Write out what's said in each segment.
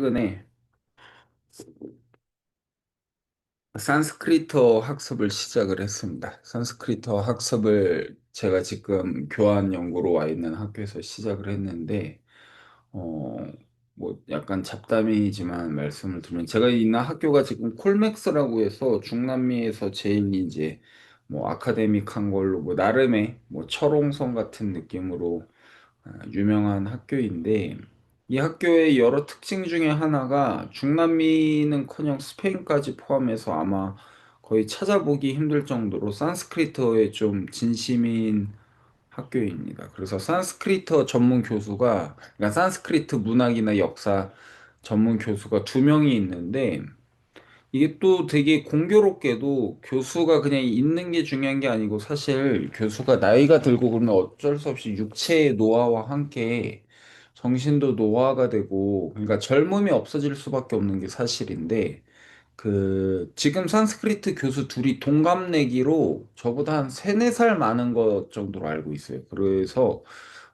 최근에 산스크리트 학습을 시작을 했습니다. 산스크리트 학습을 제가 지금 교환 연구로 와 있는 학교에서 시작을 했는데, 어, 뭐 약간 잡담이지만 말씀을 드리면 제가 있는 학교가 지금 콜맥스라고 해서 중남미에서 제일 이제 뭐 아카데믹한 걸로 뭐 나름의 뭐 철옹성 같은 느낌으로 유명한 학교인데 이 학교의 여러 특징 중에 하나가 중남미는커녕 스페인까지 포함해서 아마 거의 찾아보기 힘들 정도로 산스크리트어에 좀 진심인 학교입니다. 그래서 산스크리트어 전문 교수가 그러니까 산스크리트 문학이나 역사 전문 교수가 두 명이 있는데 이게 또 되게 공교롭게도 교수가 그냥 있는 게 중요한 게 아니고 사실 교수가 나이가 들고 그러면 어쩔 수 없이 육체의 노화와 함께 정신도 노화가 되고 그러니까 젊음이 없어질 수밖에 없는 게 사실인데 그 지금 산스크리트 교수 둘이 동갑내기로 저보다 한 세네 살 많은 것 정도로 알고 있어요. 그래서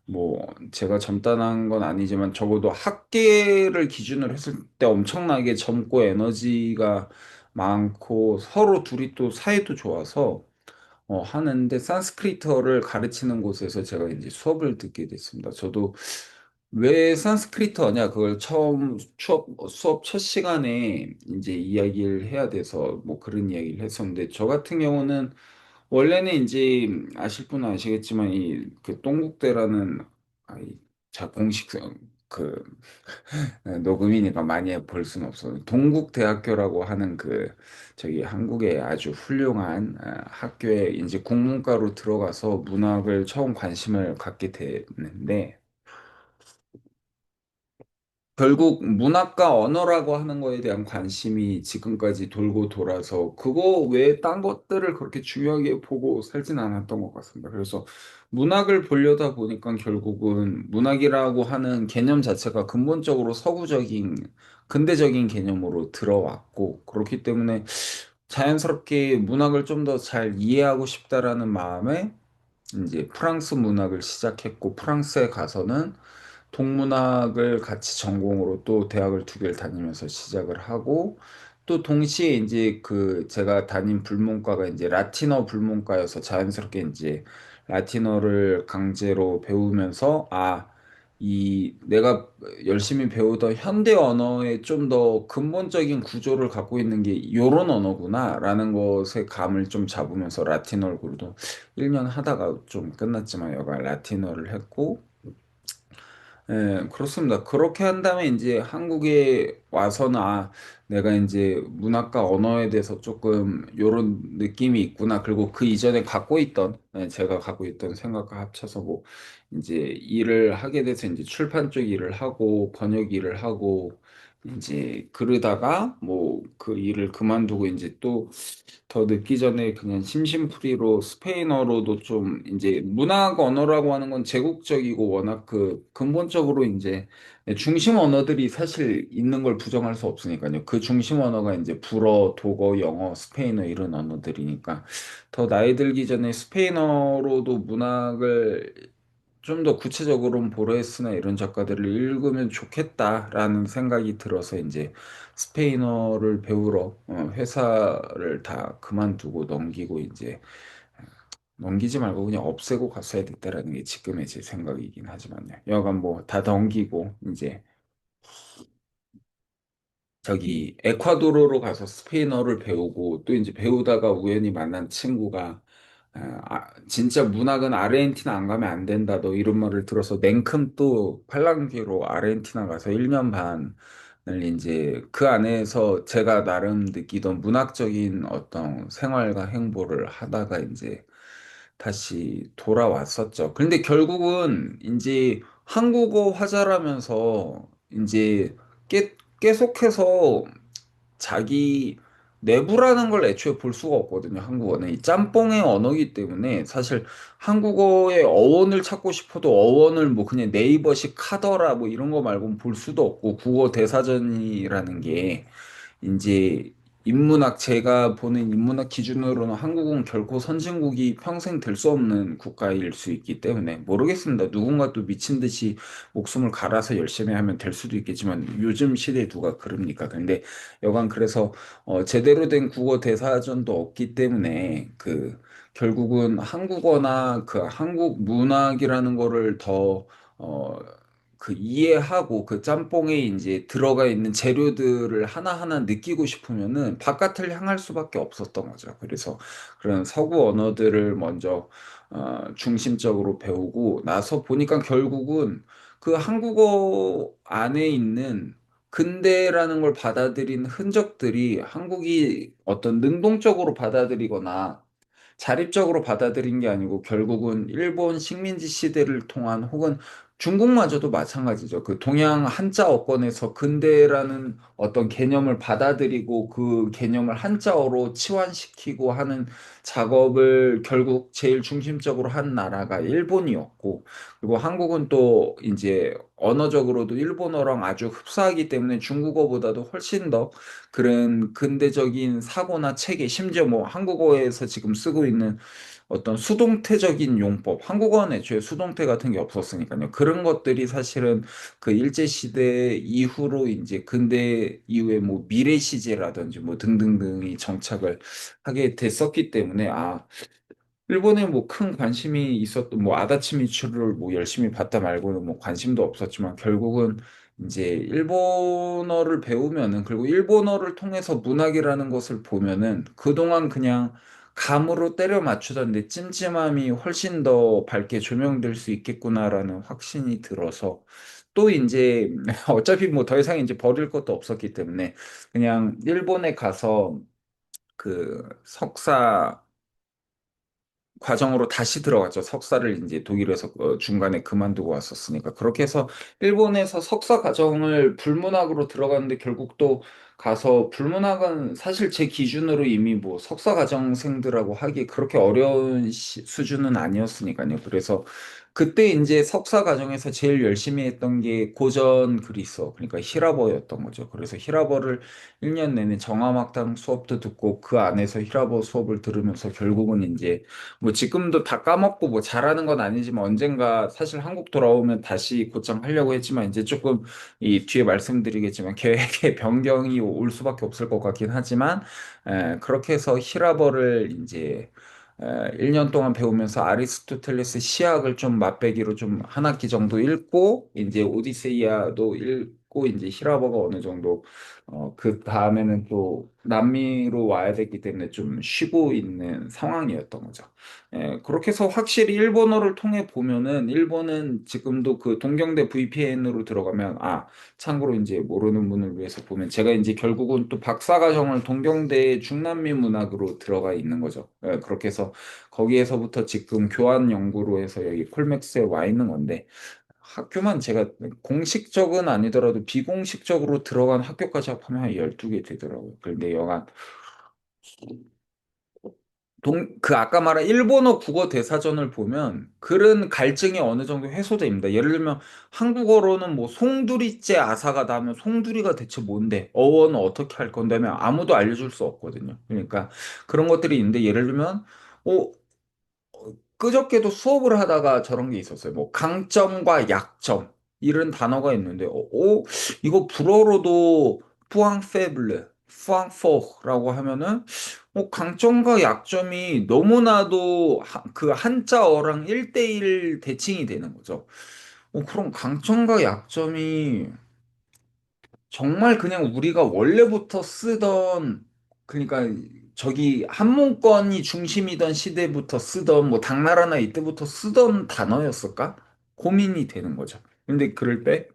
뭐 제가 젊다는 건 아니지만 적어도 학계를 기준으로 했을 때 엄청나게 젊고 에너지가 많고 서로 둘이 또 사이도 좋아서 하는데 산스크리트어를 가르치는 곳에서 제가 이제 수업을 듣게 됐습니다. 저도 왜 산스크리트어냐 그걸 처음 수업 첫 시간에 이제 이야기를 해야 돼서 뭐 그런 이야기를 했었는데 저 같은 경우는 원래는 이제 아실 분은 아시겠지만 이 그 동국대라는 자 공식 그 녹음이니까 많이 볼 수는 없어. 동국대학교라고 하는 그 저기 한국의 아주 훌륭한 학교에 이제 국문과로 들어가서 문학을 처음 관심을 갖게 됐는데 결국 문학과 언어라고 하는 거에 대한 관심이 지금까지 돌고 돌아서 그거 외에 딴 것들을 그렇게 중요하게 보고 살진 않았던 것 같습니다. 그래서 문학을 보려다 보니까 결국은 문학이라고 하는 개념 자체가 근본적으로 서구적인 근대적인 개념으로 들어왔고 그렇기 때문에 자연스럽게 문학을 좀 더 잘 이해하고 싶다라는 마음에 이제 프랑스 문학을 시작했고 프랑스에 가서는 동문학을 같이 전공으로 또 대학을 두 개를 다니면서 시작을 하고 또 동시에 이제 그 제가 다닌 불문과가 이제 라틴어 불문과여서 자연스럽게 이제 라틴어를 강제로 배우면서 이 내가 열심히 배우던 현대 언어의 좀 더 근본적인 구조를 갖고 있는 게 요런 언어구나라는 것에 감을 좀 잡으면서 라틴어를 그래도 1년 하다가 좀 끝났지만 여간 라틴어를 했고 예, 그렇습니다. 그렇게 한 다음에 이제 한국에 와서는 내가 이제 문학과 언어에 대해서 조금 요런 느낌이 있구나. 그리고 그 이전에 갖고 있던, 제가 갖고 있던 생각과 합쳐서 뭐 이제 일을 하게 돼서 이제 출판 쪽 일을 하고 번역 일을 하고 이제 그러다가 뭐 그 일을 그만두고 이제 또 더 늦기 전에 그냥 심심풀이로 스페인어로도 좀 이제 문학 언어라고 하는 건 제국적이고 워낙 그 근본적으로 이제 중심 언어들이 사실 있는 걸 부정할 수 없으니까요. 그 중심 언어가 이제 불어, 독어, 영어, 스페인어 이런 언어들이니까 더 나이 들기 전에 스페인어로도 문학을 좀 더 구체적으로 보레스나 이런 작가들을 읽으면 좋겠다라는 생각이 들어서 이제 스페인어를 배우러 회사를 다 그만두고 넘기고 이제 넘기지 말고 그냥 없애고 갔어야 됐다라는 게 지금의 제 생각이긴 하지만요. 여간 뭐 다 넘기고 이제 저기 에콰도르로 가서 스페인어를 배우고 또 이제 배우다가 우연히 만난 친구가 진짜 문학은 아르헨티나 안 가면 안 된다. 너 이런 말을 들어서 냉큼 또 팔랑귀로 아르헨티나 가서 1년 반을 이제 그 안에서 제가 나름 느끼던 문학적인 어떤 생활과 행보를 하다가 이제 다시 돌아왔었죠. 그런데 결국은 이제 한국어 화자라면서 이제 계속해서 자기 내부라는 걸 애초에 볼 수가 없거든요. 한국어는 이 짬뽕의 언어이기 때문에 사실 한국어의 어원을 찾고 싶어도 어원을 뭐 그냥 네이버식 카더라 뭐 이런 거 말고는 볼 수도 없고 국어 대사전이라는 게 이제 인문학, 제가 보는 인문학 기준으로는 한국은 결코 선진국이 평생 될 수 없는 국가일 수 있기 때문에 모르겠습니다. 누군가 또 미친 듯이 목숨을 갈아서 열심히 하면 될 수도 있겠지만 요즘 시대에 누가 그럽니까? 근데 여간 그래서 제대로 된 국어 대사전도 없기 때문에 결국은 한국어나 그 한국 문학이라는 거를 더 어, 이해하고 그 짬뽕에 이제 들어가 있는 재료들을 하나하나 느끼고 싶으면은 바깥을 향할 수밖에 없었던 거죠. 그래서 그런 서구 언어들을 먼저 중심적으로 배우고 나서 보니까 결국은 그 한국어 안에 있는 근대라는 걸 받아들인 흔적들이 한국이 어떤 능동적으로 받아들이거나 자립적으로 받아들인 게 아니고 결국은 일본 식민지 시대를 통한 혹은 중국마저도 마찬가지죠. 그 동양 한자 어권에서 근대라는 어떤 개념을 받아들이고 그 개념을 한자어로 치환시키고 하는 작업을 결국 제일 중심적으로 한 나라가 일본이었고, 그리고 한국은 또 이제 언어적으로도 일본어랑 아주 흡사하기 때문에 중국어보다도 훨씬 더 그런 근대적인 사고나 체계, 심지어 뭐 한국어에서 지금 쓰고 있는 어떤 수동태적인 용법, 한국어는 애초에 수동태 같은 게 없었으니까요. 그런 것들이 사실은 그 일제시대 이후로 이제 근대 이후에 뭐 미래시제라든지 뭐 등등등이 정착을 하게 됐었기 때문에, 일본에 뭐 큰 관심이 있었던 뭐 아다치미추를 뭐 열심히 봤다 말고는 뭐 관심도 없었지만 결국은 이제 일본어를 배우면은, 그리고 일본어를 통해서 문학이라는 것을 보면은 그동안 그냥 감으로 때려 맞추던데 찜찜함이 훨씬 더 밝게 조명될 수 있겠구나라는 확신이 들어서 또 이제 어차피 뭐 더 이상 이제 버릴 것도 없었기 때문에 그냥 일본에 가서 그 석사 과정으로 다시 들어갔죠. 석사를 이제 독일에서 중간에 그만두고 왔었으니까. 그렇게 해서 일본에서 석사 과정을 불문학으로 들어갔는데 결국 또 가서, 불문학은 사실 제 기준으로 이미 뭐 석사 과정생들하고 하기 그렇게 어려운 수준은 아니었으니까요. 그래서 그때 이제 석사 과정에서 제일 열심히 했던 게 고전 그리스어, 그러니까 히라버였던 거죠. 그래서 히라버를 1년 내내 정화막당 수업도 듣고 그 안에서 히라버 수업을 들으면서 결국은 이제 뭐 지금도 다 까먹고 뭐 잘하는 건 아니지만 언젠가 사실 한국 돌아오면 다시 곧장 하려고 했지만 이제 조금 이 뒤에 말씀드리겠지만 계획의 변경이 올 수밖에 없을 것 같긴 하지만, 그렇게 해서 히라버를 이제 1년 동안 배우면서 아리스토텔레스 시학을 좀 맛배기로 좀 한 학기 정도 읽고 이제 오디세이아도 읽고 이제 히라버가 어느 정도 그 다음에는 또 남미로 와야 되기 때문에 좀 쉬고 있는 상황이었던 거죠. 그렇게 해서 확실히 일본어를 통해 보면은 일본은 지금도 그 동경대 VPN으로 들어가면, 참고로 이제 모르는 분을 위해서 보면 제가 이제 결국은 또 박사과정을 동경대 중남미 문학으로 들어가 있는 거죠. 그렇게 해서 거기에서부터 지금 교환 연구로 해서 여기 콜맥스에 와 있는 건데, 학교만 제가 공식적은 아니더라도 비공식적으로 들어간 학교까지 합하면 한 12개 되더라고요. 그런데 여간 아까 말한 일본어 국어 대사전을 보면 그런 갈증이 어느 정도 해소됩니다. 예를 들면 한국어로는 뭐 송두리째 아사가 나면 송두리가 대체 뭔데? 어원은 어떻게 할 건데? 면 아무도 알려줄 수 없거든요. 그러니까 그런 것들이 있는데, 예를 들면 어, 그저께도 수업을 하다가 저런 게 있었어요. 뭐 강점과 약점 이런 단어가 있는데, 이거 불어로도 뿌앙페블르, 뿌앙포라고 하면은 강점과 약점이 너무나도 그 한자어랑 1대1 대칭이 되는 거죠. 그럼 강점과 약점이 정말 그냥 우리가 원래부터 쓰던, 그러니까 저기 한문권이 중심이던 시대부터 쓰던 뭐 당나라나 이때부터 쓰던 단어였을까? 고민이 되는 거죠. 근데 그럴 때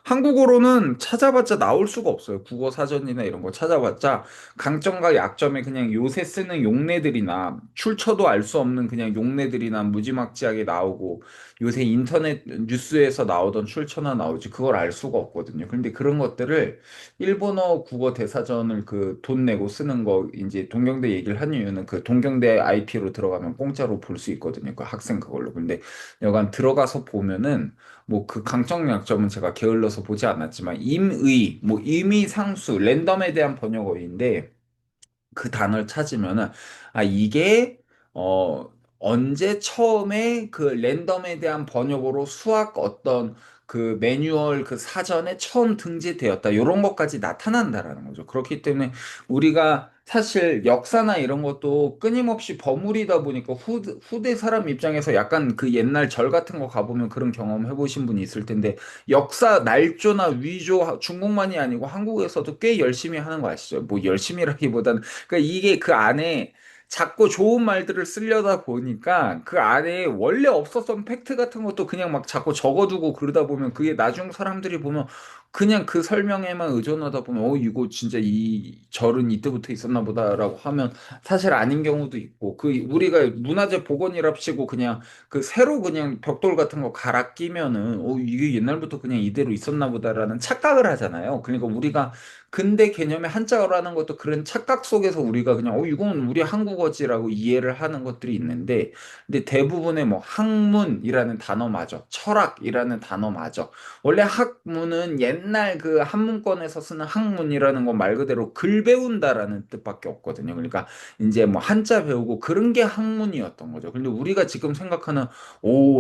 한국어로는 찾아봤자 나올 수가 없어요. 국어 사전이나 이런 거 찾아봤자 강점과 약점에 그냥 요새 쓰는 용례들이나 출처도 알 수 없는 그냥 용례들이나 무지막지하게 나오고, 요새 인터넷 뉴스에서 나오던 출처나 나오지 그걸 알 수가 없거든요. 근데 그런 것들을 일본어 국어 대사전을 그 돈 내고 쓰는 거 이제 동경대 얘기를 한 이유는 그 동경대 IP로 들어가면 공짜로 볼 수 있거든요. 그 학생 그걸로. 근데 여간 들어가서 보면은 뭐 그 강점 약점은 제가 게을러 들어서 보지 않았지만 임의, 뭐 임의상수, 랜덤에 대한 번역어인데 그 단어를 찾으면은 아 이게 어 언제 처음에 그 랜덤에 대한 번역으로 수학 어떤 그 매뉴얼 그 사전에 처음 등재되었다 이런 것까지 나타난다라는 거죠. 그렇기 때문에 우리가 사실 역사나 이런 것도 끊임없이 버무리다 보니까 후대 사람 입장에서 약간 그 옛날 절 같은 거 가보면 그런 경험 해보신 분이 있을 텐데 역사 날조나 위조 중국만이 아니고 한국에서도 꽤 열심히 하는 거 아시죠? 뭐 열심히라기보다는 그러니까 이게 그 안에 자꾸 좋은 말들을 쓰려다 보니까 그 안에 원래 없었던 팩트 같은 것도 그냥 막 자꾸 적어두고 그러다 보면 그게 나중 사람들이 보면 그냥 그 설명에만 의존하다 보면 이거 진짜 이 절은 이때부터 있었나 보다라고 하면 사실 아닌 경우도 있고 그 우리가 문화재 복원이랍시고 그냥 그 새로 그냥 벽돌 같은 거 갈아 끼면은 이게 옛날부터 그냥 이대로 있었나 보다라는 착각을 하잖아요. 그러니까 우리가 근대 개념의 한자어라는 것도 그런 착각 속에서 우리가 그냥 이건 우리 한국어지라고 이해를 하는 것들이 있는데 근데 대부분의 뭐 학문이라는 단어마저 철학이라는 단어마저 원래 학문은 옛날 그 한문권에서 쓰는 학문이라는 건 말 그대로 글 배운다라는 뜻밖에 없거든요. 그러니까 이제 뭐 한자 배우고 그런 게 학문이었던 거죠. 근데 우리가 지금 생각하는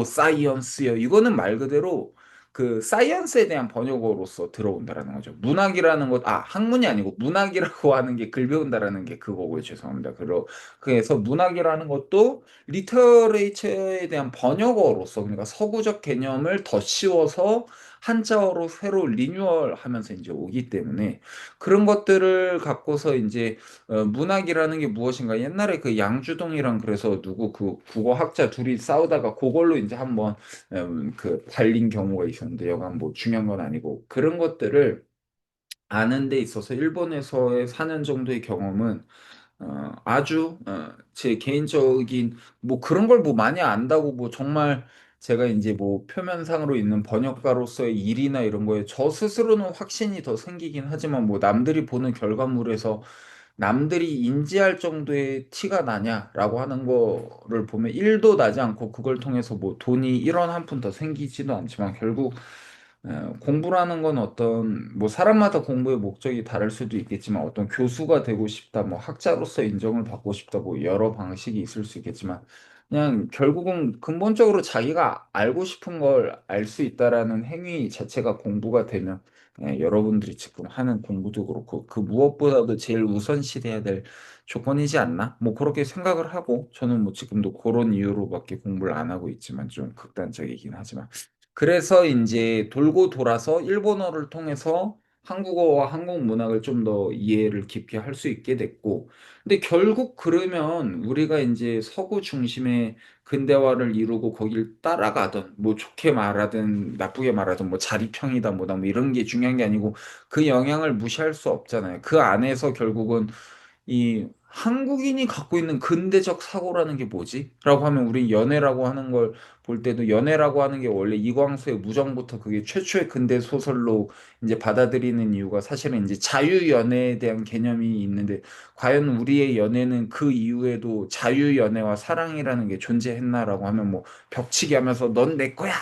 사이언스요. 이거는 말 그대로 그 사이언스에 대한 번역어로서 들어온다라는 거죠. 문학이라는 것, 학문이 아니고 문학이라고 하는 게 글 배운다라는 게 그거고요. 죄송합니다. 그래서 문학이라는 것도 리터레이처에 대한 번역어로서 그러니까 서구적 개념을 더 씌워서 한자어로 새로 리뉴얼하면서 이제 오기 때문에 그런 것들을 갖고서 이제 문학이라는 게 무엇인가 옛날에 그 양주동이랑 그래서 누구 그 국어학자 둘이 싸우다가 그걸로 이제 한번 그 달린 경우가 있었는데 여간 뭐 중요한 건 아니고 그런 것들을 아는 데 있어서 일본에서의 4년 정도의 경험은 아주 제 개인적인 뭐 그런 걸 뭐 많이 안다고 뭐 정말 제가 이제 뭐 표면상으로 있는 번역가로서의 일이나 이런 거에 저 스스로는 확신이 더 생기긴 하지만 뭐 남들이 보는 결과물에서 남들이 인지할 정도의 티가 나냐라고 하는 거를 보면 1도 나지 않고 그걸 통해서 뭐 돈이 1원 한 푼 더 생기지도 않지만 결국 공부라는 건 어떤 뭐 사람마다 공부의 목적이 다를 수도 있겠지만 어떤 교수가 되고 싶다, 뭐 학자로서 인정을 받고 싶다, 뭐 여러 방식이 있을 수 있겠지만 그냥 결국은 근본적으로 자기가 알고 싶은 걸 알 수 있다라는 행위 자체가 공부가 되면 여러분들이 지금 하는 공부도 그렇고 그 무엇보다도 제일 우선시돼야 될 조건이지 않나? 뭐 그렇게 생각을 하고 저는 뭐 지금도 그런 이유로밖에 공부를 안 하고 있지만 좀 극단적이긴 하지만 그래서 이제 돌고 돌아서 일본어를 통해서 한국어와 한국 문학을 좀 더 이해를 깊게 할 수 있게 됐고, 근데 결국 그러면 우리가 이제 서구 중심의 근대화를 이루고 거길 따라가던, 뭐 좋게 말하든 나쁘게 말하든 뭐 자리평이다 뭐다 뭐 이런 게 중요한 게 아니고 그 영향을 무시할 수 없잖아요. 그 안에서 결국은 이 한국인이 갖고 있는 근대적 사고라는 게 뭐지? 라고 하면 우리 연애라고 하는 걸 볼 때도 연애라고 하는 게 원래 이광수의 무정부터 그게 최초의 근대 소설로 이제 받아들이는 이유가 사실은 이제 자유연애에 대한 개념이 있는데 과연 우리의 연애는 그 이후에도 자유연애와 사랑이라는 게 존재했나라고 하면 뭐 벽치기 하면서 넌 내 거야!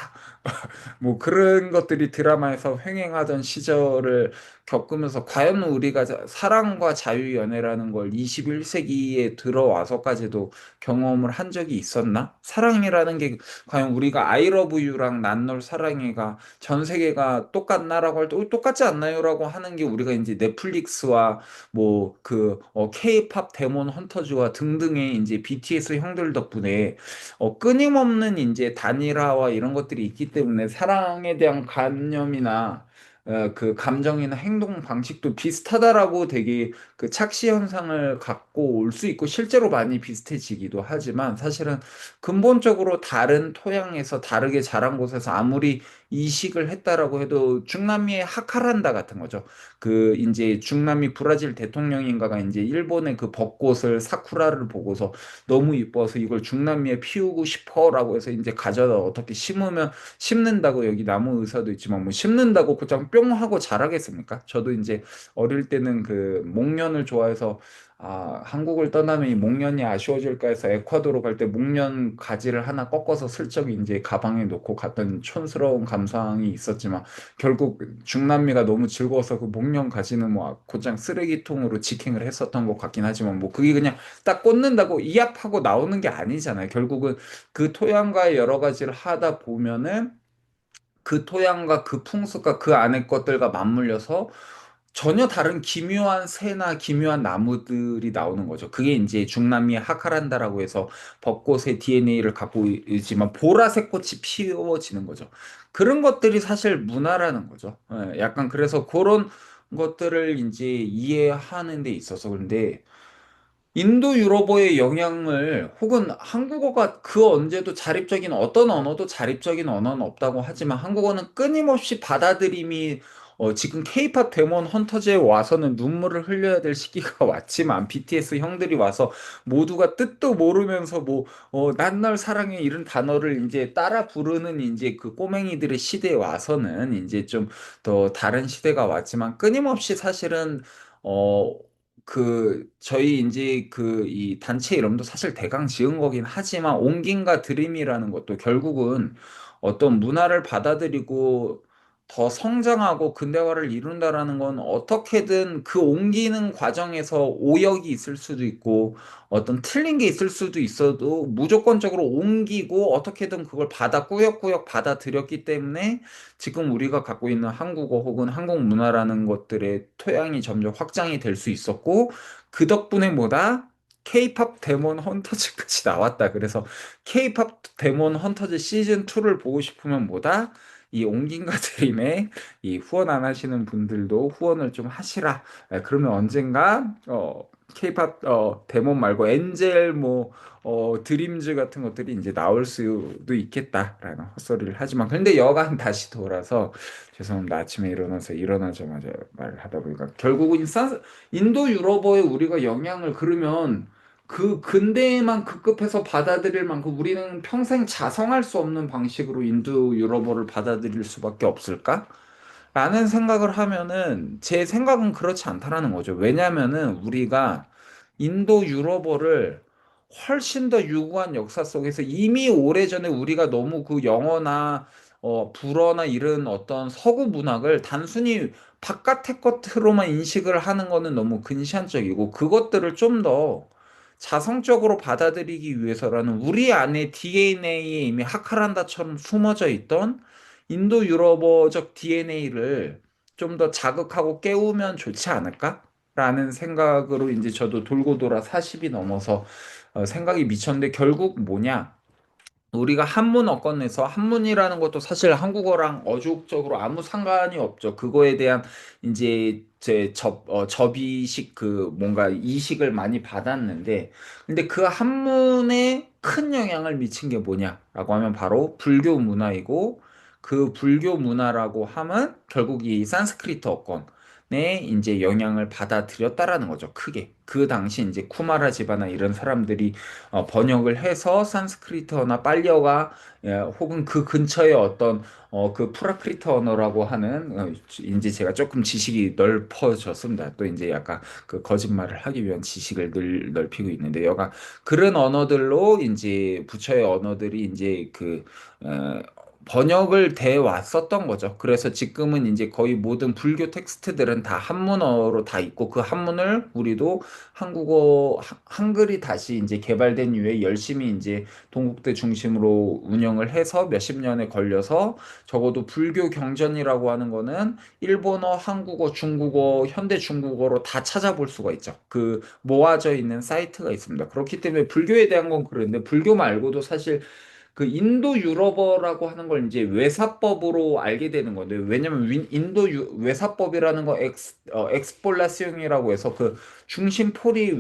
뭐 그런 것들이 드라마에서 횡행하던 시절을 겪으면서 과연 우리가 사랑과 자유연애라는 걸 21세기에 들어와서까지도 경험을 한 적이 있었나? 사랑이라는 게 과연 우리가 I love you랑 난 널 사랑해가 전 세계가 똑같나라고 할 때 똑같지 않나요라고 하는 게 우리가 이제 넷플릭스와 뭐 그 K-팝 데몬 헌터즈와 등등의 이제 BTS 형들 덕분에 끊임없는 이제 단일화와 이런 것들이 있기 때문에 사랑에 대한 관념이나 그 감정이나 행동 방식도 비슷하다라고 되게 그 착시 현상을 갖고 올 수 있고 실제로 많이 비슷해지기도 하지만 사실은 근본적으로 다른 토양에서 다르게 자란 곳에서 아무리 이식을 했다라고 해도 중남미의 하카란다 같은 거죠. 그 이제 중남미 브라질 대통령인가가 이제 일본의 그 벚꽃을 사쿠라를 보고서 너무 이뻐서 이걸 중남미에 피우고 싶어라고 해서 이제 가져다 어떻게 심으면 심는다고 여기 나무 의사도 있지만 뭐 심는다고 그냥 뿅 하고 자라겠습니까? 저도 이제 어릴 때는 그 목련을 좋아해서 한국을 떠나면 이 목련이 아쉬워질까 해서 에콰도르 갈 때 목련 가지를 하나 꺾어서 슬쩍 이제 가방에 넣고 갔던 촌스러운 감상이 있었지만 결국 중남미가 너무 즐거워서 그 목련 가지는 뭐 곧장 쓰레기통으로 직행을 했었던 것 같긴 하지만 뭐 그게 그냥 딱 꽂는다고 이약하고 나오는 게 아니잖아요. 결국은 그 토양과의 여러 가지를 하다 보면은 그 토양과 그 풍습과 그 안의 것들과 맞물려서 전혀 다른 기묘한 새나 기묘한 나무들이 나오는 거죠. 그게 이제 중남미의 하카란다라고 해서 벚꽃의 DNA를 갖고 있지만 보라색 꽃이 피워지는 거죠. 그런 것들이 사실 문화라는 거죠. 약간 그래서 그런 것들을 이제 이해하는 데 있어서 근데 인도 유럽어의 영향을 혹은 한국어가 그 언제도 자립적인 어떤 언어도 자립적인 언어는 없다고 하지만 한국어는 끊임없이 받아들임이 지금 케이팝 데몬 헌터즈에 와서는 눈물을 흘려야 될 시기가 왔지만 BTS 형들이 와서 모두가 뜻도 모르면서 뭐 난 널 사랑해 이런 단어를 이제 따라 부르는 이제 그 꼬맹이들의 시대에 와서는 이제 좀 더 다른 시대가 왔지만 끊임없이 사실은 저희 이제 이 단체 이름도 사실 대강 지은 거긴 하지만 옹긴과 드림이라는 것도 결국은 어떤 문화를 받아들이고 더 성장하고 근대화를 이룬다라는 건 어떻게든 그 옮기는 과정에서 오역이 있을 수도 있고 어떤 틀린 게 있을 수도 있어도 무조건적으로 옮기고 어떻게든 그걸 꾸역꾸역 받아들였기 때문에 지금 우리가 갖고 있는 한국어 혹은 한국 문화라는 것들의 토양이 점점 확장이 될 수 있었고 그 덕분에 뭐다? K-팝 데몬 헌터즈까지 나왔다. 그래서 K-팝 데몬 헌터즈 시즌 2를 보고 싶으면 뭐다? 이 옹긴과 드림의 이 후원 안 하시는 분들도 후원을 좀 하시라. 그러면 언젠가 K-팝 데몬 말고 엔젤 뭐 드림즈 같은 것들이 이제 나올 수도 있겠다라는 헛소리를 하지만 근데 여간 다시 돌아서 죄송합니다. 아침에 일어나자마자 말을 하다 보니까 결국은 인도 유럽어에 우리가 영향을 그러면 그 근대에만 급급해서 받아들일 만큼 우리는 평생 자성할 수 없는 방식으로 인도 유럽어를 받아들일 수밖에 없을까? 라는 생각을 하면은 제 생각은 그렇지 않다라는 거죠. 왜냐면은 우리가 인도 유럽어를 훨씬 더 유구한 역사 속에서 이미 오래전에 우리가 너무 그 영어나 불어나 이런 어떤 서구 문학을 단순히 바깥의 것으로만 인식을 하는 거는 너무 근시안적이고 그것들을 좀 더 자성적으로 받아들이기 위해서라는 우리 안에 DNA에 이미 하카란다처럼 숨어져 있던 인도 유럽어적 DNA를 좀 더 자극하고 깨우면 좋지 않을까? 라는 생각으로 이제 저도 돌고 돌아 40이 넘어서 생각이 미쳤는데 결국 뭐냐? 우리가 한문 어권에서 한문이라는 것도 사실 한국어랑 어족적으로 아무 상관이 없죠. 그거에 대한 이제 접이식 뭔가 이식을 많이 받았는데, 근데 그 한문에 큰 영향을 미친 게 뭐냐라고 하면 바로 불교 문화이고, 그 불교 문화라고 하면 결국 이 산스크리트 어권에 이제 영향을 받아들였다라는 거죠. 크게. 그 당시 이제 쿠마라 지바나 이런 사람들이 번역을 해서 산스크리트어나 빨리어가 혹은 그 근처에 어떤 그 프라크리트 언어라고 하는 이제 제가 조금 지식이 넓어졌습니다. 또 이제 약간 그 거짓말을 하기 위한 지식을 넓히고 있는데 여가 그런 언어들로 이제 부처의 언어들이 이제 번역을 돼 왔었던 거죠. 그래서 지금은 이제 거의 모든 불교 텍스트들은 다 한문어로 다 있고 그 한문을 우리도 한글이 다시 이제 개발된 이후에 열심히 이제 동국대 중심으로 운영을 해서 몇십 년에 걸려서 적어도 불교 경전이라고 하는 거는 일본어, 한국어, 중국어, 현대 중국어로 다 찾아볼 수가 있죠. 그 모아져 있는 사이트가 있습니다. 그렇기 때문에 불교에 대한 건 그런데 불교 말고도 사실 그 인도 유럽어라고 하는 걸 이제 외사법으로 알게 되는 건데 왜냐면 외사법이라는 거 엑스폴라시옹이라고 해서 그 중심폴이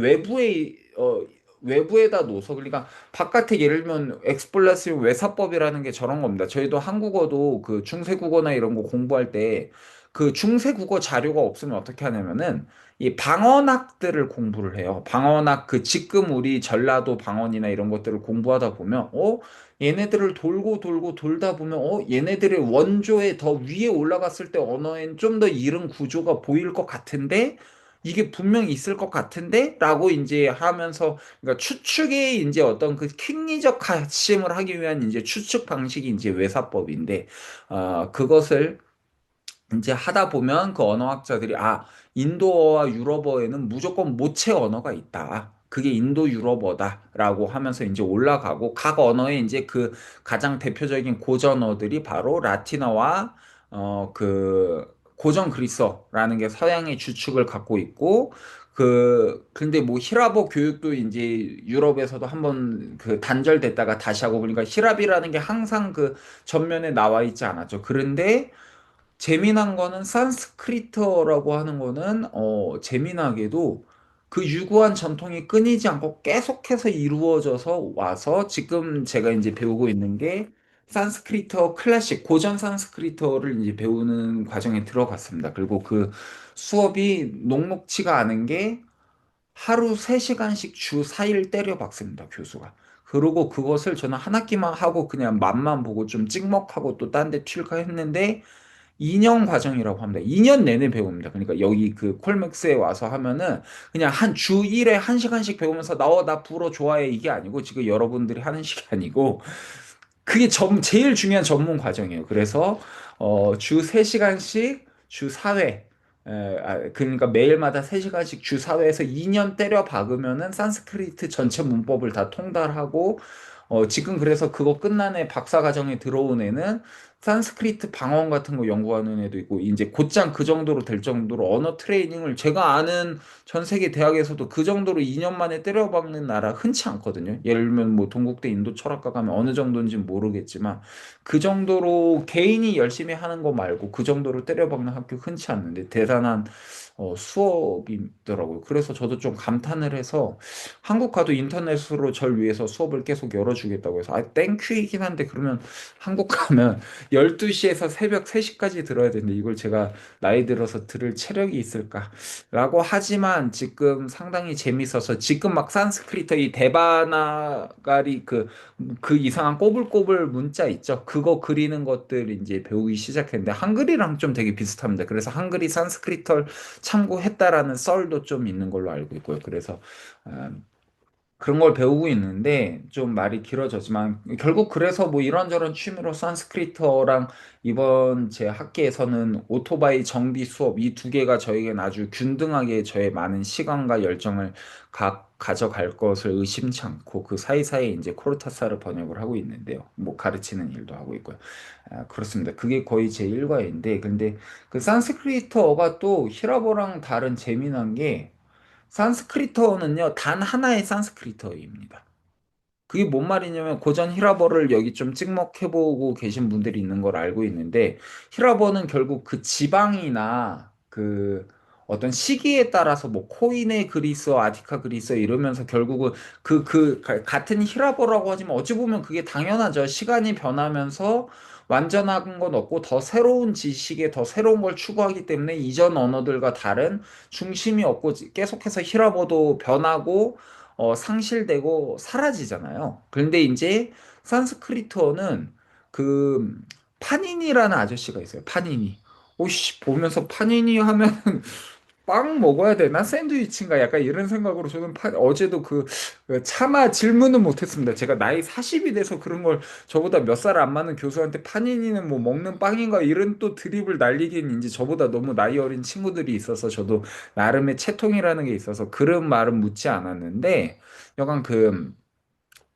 외부에다 놓서 그러니까 바깥에 예를 들면 엑스폴라시옹 외사법이라는 게 저런 겁니다. 저희도 한국어도 그 중세국어나 이런 거 공부할 때 그 중세국어 자료가 없으면 어떻게 하냐면은 이 방언학들을 공부를 해요. 방언학 지금 우리 전라도 방언이나 이런 것들을 공부하다 보면 얘네들을 돌고 돌고 돌다 보면 얘네들의 원조에 더 위에 올라갔을 때 언어엔 좀 더 이른 구조가 보일 것 같은데 이게 분명히 있을 것 같은데? 라고 이제 하면서, 그러니까 추측의 이제 어떤 그 킹리적 가심을 하기 위한 이제 추측 방식이 이제 외사법인데, 그것을 이제 하다 보면 그 언어학자들이 인도어와 유럽어에는 무조건 모체 언어가 있다. 그게 인도 유럽어다라고 하면서 이제 올라가고 각 언어의 이제 그 가장 대표적인 고전어들이 바로 라틴어와 그 고전 그리스어라는 게 서양의 주축을 갖고 있고 근데 뭐 히라버 교육도 이제 유럽에서도 한번 그 단절됐다가 다시 하고 그러니까 히랍이라는 게 항상 그 전면에 나와 있지 않았죠. 그런데 재미난 거는 산스크리트어라고 하는 거는 재미나게도 그 유구한 전통이 끊이지 않고 계속해서 이루어져서 와서 지금 제가 이제 배우고 있는 게 산스크리트어 클래식 고전 산스크리트어를 이제 배우는 과정에 들어갔습니다. 그리고 그 수업이 녹록치가 않은 게 하루 3시간씩 주 4일 때려 박습니다, 교수가. 그리고 그것을 저는 한 학기만 하고 그냥 맛만 보고 좀 찍먹하고 또 딴 데 튈까 했는데 2년 과정이라고 합니다. 2년 내내 배웁니다. 그러니까 여기 그 콜맥스에 와서 하면은 그냥 한 주 1회 1시간씩 배우면서 나 불어 좋아해 이게 아니고 지금 여러분들이 하는 시간이고 그게 제일 중요한 전문 과정이에요. 그래서 주 3시간씩 주 4회 그러니까 매일마다 3시간씩 주 4회에서 2년 때려 박으면은 산스크리트 전체 문법을 다 통달하고 지금 그래서 그거 끝난 애 박사과정에 들어온 애는 산스크리트 방언 같은 거 연구하는 애도 있고 이제 곧장 그 정도로 될 정도로 언어 트레이닝을 제가 아는 전 세계 대학에서도 그 정도로 2년 만에 때려박는 나라 흔치 않거든요. 예를 들면 뭐 동국대 인도 철학과 가면 어느 정도인지 모르겠지만 그 정도로 개인이 열심히 하는 거 말고 그 정도로 때려박는 학교 흔치 않는데 대단한 수업이더라고요. 그래서 저도 좀 감탄을 해서 한국 가도 인터넷으로 절 위해서 수업을 계속 열어주겠다고 해서 땡큐이긴 한데 그러면 한국 가면 12시에서 새벽 3시까지 들어야 되는데 이걸 제가 나이 들어서 들을 체력이 있을까라고 하지만 지금 상당히 재밌어서 지금 막 산스크리트 이 데바나가리 그 이상한 꼬불꼬불 문자 있죠. 그거 그리는 것들 이제 배우기 시작했는데 한글이랑 좀 되게 비슷합니다. 그래서 한글이 산스크리트를 참고했다라는 썰도 좀 있는 걸로 알고 있고요. 그래서 아, 그런 걸 배우고 있는데 좀 말이 길어졌지만 결국 그래서 뭐 이런저런 취미로 산스크리트어랑 이번 제 학기에서는 오토바이 정비 수업 이 두 개가 저에겐 아주 균등하게 저의 많은 시간과 열정을 가져갈 것을 의심치 않고 그 사이사이에 이제 코르타사를 번역을 하고 있는데요. 뭐 가르치는 일도 하고 있고요. 그렇습니다. 그게 거의 제 일과인데 근데 그 산스크리트어가 또 히라보랑 다른 재미난 게 산스크리트어는요, 단 하나의 산스크리트어입니다. 그게 뭔 말이냐면 고전 히라버를 여기 좀 찍먹해보고 계신 분들이 있는 걸 알고 있는데 히라버는 결국 그 지방이나 그 어떤 시기에 따라서 뭐 코인의 그리스어, 아티카 그리스어 이러면서 결국은 같은 히라버라고 하지만 어찌 보면 그게 당연하죠. 시간이 변하면서 완전한 건 없고 더 새로운 지식에 더 새로운 걸 추구하기 때문에 이전 언어들과 다른 중심이 없고 계속해서 히라버도 변하고 상실되고 사라지잖아요. 그런데 이제 산스크리트어는 그 파니니라는 아저씨가 있어요. 파니니. 오씨 보면서 파니니 하면 빵 먹어야 되나? 샌드위치인가? 약간 이런 생각으로 저는 어제도 그 차마 질문은 못했습니다. 제가 나이 40이 돼서 그런 걸 저보다 몇 살 안 많은 교수한테 파니니는 뭐 먹는 빵인가? 이런 또 드립을 날리긴 이제 저보다 너무 나이 어린 친구들이 있어서 저도 나름의 채통이라는 게 있어서 그런 말은 묻지 않았는데 여간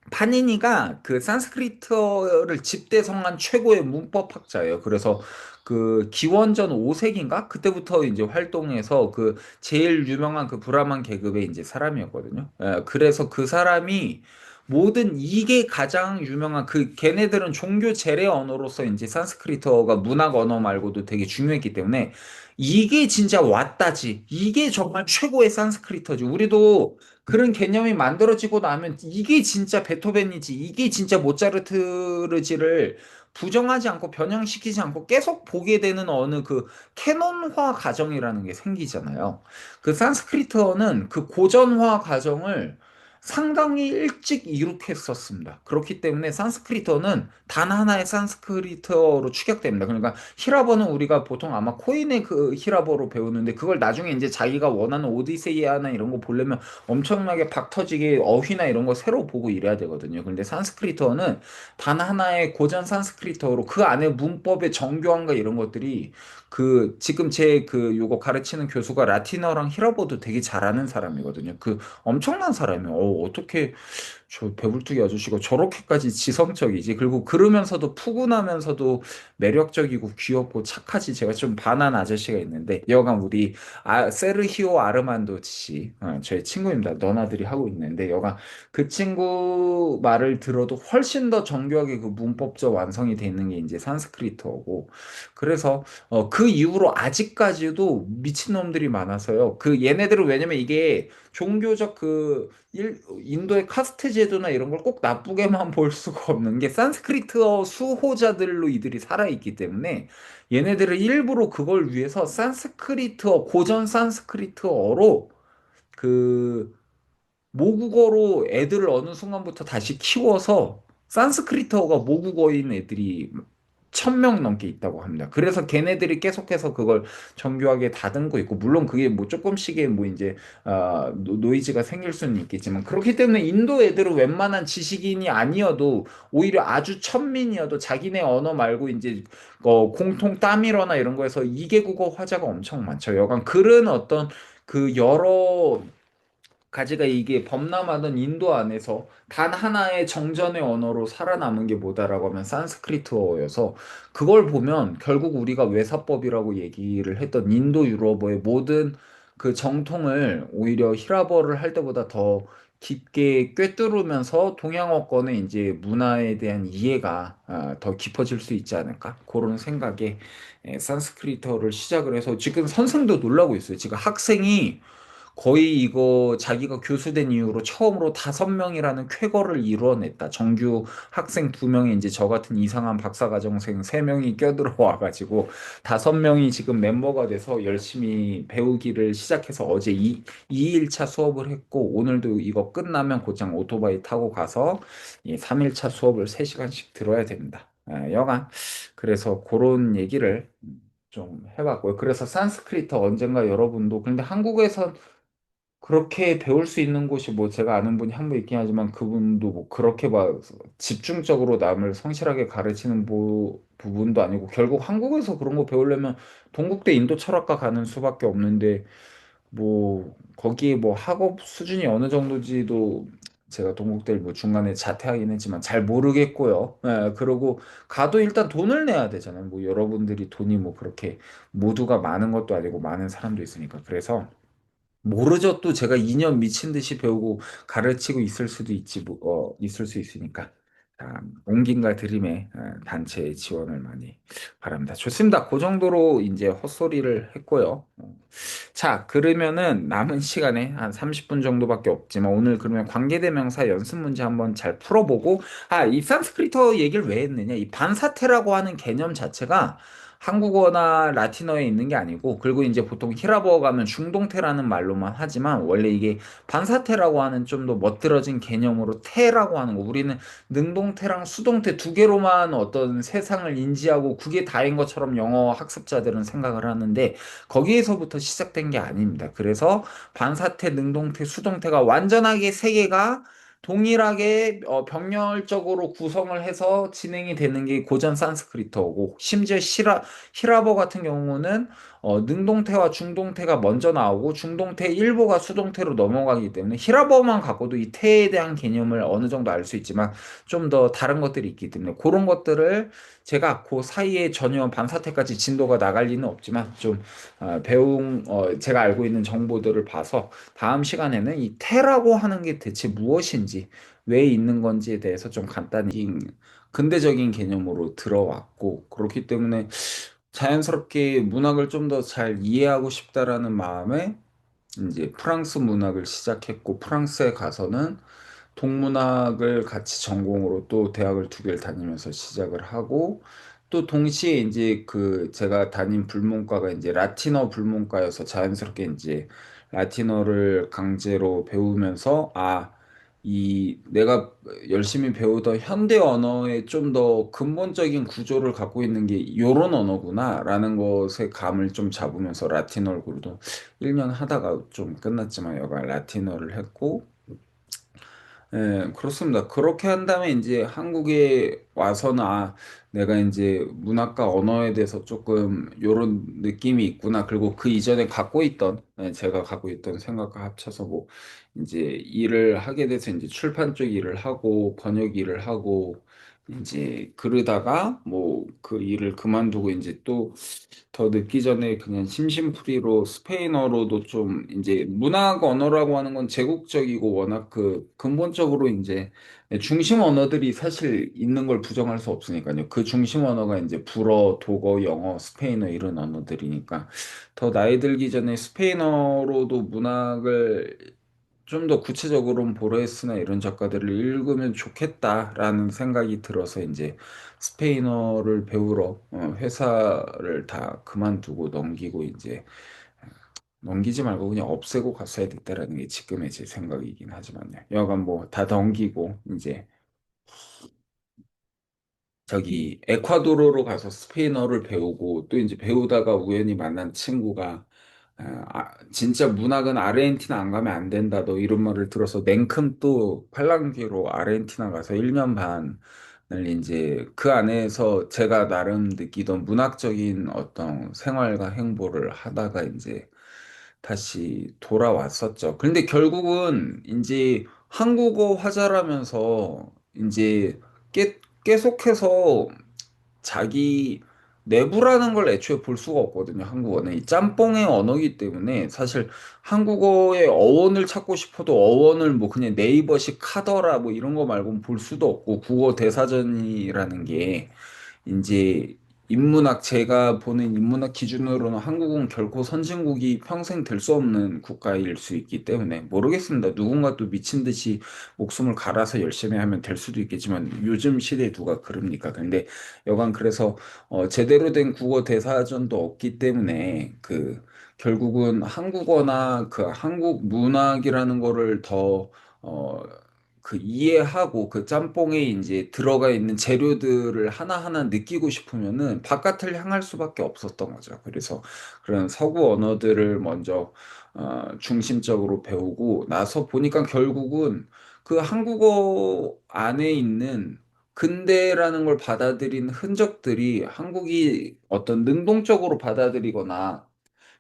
파니니가 그 산스크리트어를 집대성한 최고의 문법학자예요. 그래서 그 기원전 5세기인가? 그때부터 이제 활동해서 그 제일 유명한 그 브라만 계급의 이제 사람이었거든요. 그래서 그 사람이 모든 이게 가장 유명한 걔네들은 종교 제례 언어로서 이제 산스크리트어가 문학 언어 말고도 되게 중요했기 때문에 이게 진짜 왔다지. 이게 정말 최고의 산스크리트어지. 우리도 그런 개념이 만들어지고 나면 이게 진짜 베토벤이지, 이게 진짜 모차르트지를 부정하지 않고 변형시키지 않고 계속 보게 되는 어느 그 캐논화 과정이라는 게 생기잖아요. 그 산스크리트어는 그 고전화 과정을 상당히 일찍 이룩했었습니다. 그렇기 때문에 산스크리트어는 단 하나의 산스크리트어로 추격됩니다. 그러니까 히라버는 우리가 보통 아마 코인의 그 히라버로 배우는데 그걸 나중에 이제 자기가 원하는 오디세이아나 이런 거 보려면 엄청나게 박 터지게 어휘나 이런 거 새로 보고 이래야 되거든요. 근데 산스크리트어는 단 하나의 고전 산스크리트어로 그 안에 문법의 정교함과 이런 것들이 그 지금 제 그 요거 가르치는 교수가 라틴어랑 히라버도 되게 잘하는 사람이거든요. 그 엄청난 사람이에요. 어떻게 저 배불뚝이 아저씨가 저렇게까지 지성적이지? 그리고 그러면서도 푸근하면서도 매력적이고 귀엽고 착하지? 제가 좀 반한 아저씨가 있는데 여간 우리 세르히오 아르만도 씨, 저희 친구입니다. 너나들이 하고 있는데 여간 그 친구 말을 들어도 훨씬 더 정교하게 그 문법적 완성이 돼 있는 게 이제 산스크리트어고 그래서 그 이후로 아직까지도 미친놈들이 많아서요. 그 얘네들은 왜냐면 이게 종교적 그 인도의 카스트 제도나 이런 걸 꼭 나쁘게만 볼 수가 없는 게 산스크리트어 수호자들로 이들이 살아있기 때문에 얘네들은 일부러 그걸 위해서 산스크리트어 고전 산스크리트어로 그 모국어로 애들을 어느 순간부터 다시 키워서 산스크리트어가 모국어인 애들이 1,000명 넘게 있다고 합니다. 그래서 걔네들이 계속해서 그걸 정교하게 다듬고 있고, 물론 그게 뭐 조금씩의 뭐 이제, 노이즈가 생길 수는 있겠지만, 그렇기 때문에 인도 애들은 웬만한 지식인이 아니어도, 오히려 아주 천민이어도 자기네 언어 말고 이제, 공통 따미러나 이런 거에서 이개국어 화자가 엄청 많죠. 여간 그런 어떤 그 여러 가지가 이게 범람하던 인도 안에서 단 하나의 정전의 언어로 살아남은 게 뭐다라고 하면 산스크리트어여서 그걸 보면 결국 우리가 외사법이라고 얘기를 했던 인도 유럽어의 모든 그 정통을 오히려 히라버를 할 때보다 더 깊게 꿰뚫으면서 동양어권의 이제 문화에 대한 이해가 더 깊어질 수 있지 않을까? 그런 생각에 산스크리트어를 시작을 해서 지금 선생도 놀라고 있어요. 지금 학생이 거의 이거 자기가 교수된 이후로 처음으로 5명이라는 쾌거를 이루어냈다. 정규 학생 2명에 이제 저 같은 이상한 박사과정생 3명이 껴들어와가지고 5명이 지금 멤버가 돼서 열심히 배우기를 시작해서 어제 2일차 수업을 했고 오늘도 이거 끝나면 곧장 오토바이 타고 가서 이 3일차 수업을 3시간씩 들어야 됩니다. 여간 그래서 그런 얘기를 좀 해봤고요. 그래서 산스크리트 언젠가 여러분도 근데 한국에서 그렇게 배울 수 있는 곳이 뭐 제가 아는 분이 한 분 있긴 하지만 그분도 뭐 그렇게 막 집중적으로 남을 성실하게 가르치는 부분도 아니고 결국 한국에서 그런 거 배우려면 동국대 인도 철학과 가는 수밖에 없는데 뭐 거기에 뭐 학업 수준이 어느 정도인지도 제가 동국대를 뭐 중간에 자퇴하긴 했지만 잘 모르겠고요. 예, 그러고 가도 일단 돈을 내야 되잖아요. 뭐 여러분들이 돈이 뭐 그렇게 모두가 많은 것도 아니고 많은 사람도 있으니까. 그래서 모르죠. 또 제가 2년 미친 듯이 배우고 가르치고 있을 수도 있지, 있을 수 있으니까. 온긴과 드림의 단체 지원을 많이 바랍니다. 좋습니다. 그 정도로 이제 헛소리를 했고요. 자, 그러면은 남은 시간에 한 30분 정도밖에 없지만 오늘 그러면 관계대명사 연습 문제 한번 잘 풀어보고 이 산스크리트 얘기를 왜 했느냐? 이 반사태라고 하는 개념 자체가 한국어나 라틴어에 있는 게 아니고 그리고 이제 보통 히라버 가면 중동태라는 말로만 하지만 원래 이게 반사태라고 하는 좀 더 멋들어진 개념으로 태라고 하는 거 우리는 능동태랑 수동태 두 개로만 어떤 세상을 인지하고 그게 다인 것처럼 영어 학습자들은 생각을 하는데 거기에서부터 시작된 게 아닙니다. 그래서 반사태, 능동태, 수동태가 완전하게 세 개가 동일하게 병렬적으로 구성을 해서 진행이 되는 게 고전 산스크리트어고 심지어 히라버 같은 경우는 능동태와 중동태가 먼저 나오고 중동태 일부가 수동태로 넘어가기 때문에 히라버만 갖고도 이 태에 대한 개념을 어느 정도 알 수 있지만 좀 더 다른 것들이 있기 때문에 그런 것들을 제가 그 사이에 전혀 반사태까지 진도가 나갈 리는 없지만 좀 제가 알고 있는 정보들을 봐서 다음 시간에는 이 태라고 하는 게 대체 무엇인지 왜 있는 건지에 대해서 좀 간단히 근대적인 개념으로 들어왔고 그렇기 때문에 자연스럽게 문학을 좀 더 잘 이해하고 싶다라는 마음에 이제 프랑스 문학을 시작했고 프랑스에 가서는 동문학을 같이 전공으로 또 대학을 2개를 다니면서 시작을 하고 또 동시에 이제 그 제가 다닌 불문과가 이제 라틴어 불문과여서 자연스럽게 이제 라틴어를 강제로 배우면서 내가 열심히 배우던 현대 언어의 좀 더 근본적인 구조를 갖고 있는 게 요런 언어구나라는 것에 감을 좀 잡으면서 라틴어를 그래도 1년 하다가 좀 끝났지만 여간 라틴어를 했고, 예, 그렇습니다. 그렇게 한 다음에 이제 한국에 와서는 내가 이제 문학과 언어에 대해서 조금 요런 느낌이 있구나. 그리고 그 이전에 갖고 있던, 제가 갖고 있던 생각과 합쳐서 뭐 이제 일을 하게 돼서 이제 출판 쪽 일을 하고 번역 일을 하고 이제 그러다가 뭐 그 일을 그만두고 이제 또 더 늦기 전에 그냥 심심풀이로 스페인어로도 좀 이제 문학 언어라고 하는 건 제국적이고 워낙 그 근본적으로 이제 중심 언어들이 사실 있는 걸 부정할 수 없으니까요. 그 중심 언어가 이제 불어, 독어, 영어, 스페인어 이런 언어들이니까 더 나이 들기 전에 스페인어로도 문학을 좀 더 구체적으로 보레스나 이런 작가들을 읽으면 좋겠다라는 생각이 들어서 이제 스페인어를 배우러 회사를 다 그만두고 넘기고 이제 넘기지 말고 그냥 없애고 갔어야 됐다라는 게 지금의 제 생각이긴 하지만요. 여간 뭐 다 넘기고 이제 저기 에콰도르로 가서 스페인어를 배우고 또 이제 배우다가 우연히 만난 친구가 진짜 문학은 아르헨티나 안 가면 안 된다. 너 이런 말을 들어서 냉큼 또 팔랑귀로 아르헨티나 가서 1년 반을 이제 그 안에서 제가 나름 느끼던 문학적인 어떤 생활과 행보를 하다가 이제 다시 돌아왔었죠. 근데 결국은 이제 한국어 화자라면서 이제 계속해서 자기 내부라는 걸 애초에 볼 수가 없거든요. 한국어는 이 짬뽕의 언어이기 때문에 사실 한국어의 어원을 찾고 싶어도 어원을 뭐 그냥 네이버식 카더라 뭐 이런 거 말고는 볼 수도 없고 국어 대사전이라는 게 이제 인문학 제가 보는 인문학 기준으로는 한국은 결코 선진국이 평생 될 수 없는 국가일 수 있기 때문에 모르겠습니다. 누군가 또 미친 듯이 목숨을 갈아서 열심히 하면 될 수도 있겠지만 요즘 시대에 누가 그럽니까? 근데 여간 그래서 제대로 된 국어 대사전도 없기 때문에 그 결국은 한국어나 그 한국 문학이라는 거를 더 어, 그 이해하고 그 짬뽕에 이제 들어가 있는 재료들을 하나하나 느끼고 싶으면은 바깥을 향할 수밖에 없었던 거죠. 그래서 그런 서구 언어들을 먼저 중심적으로 배우고 나서 보니까 결국은 그 한국어 안에 있는 근대라는 걸 받아들인 흔적들이 한국이 어떤 능동적으로 받아들이거나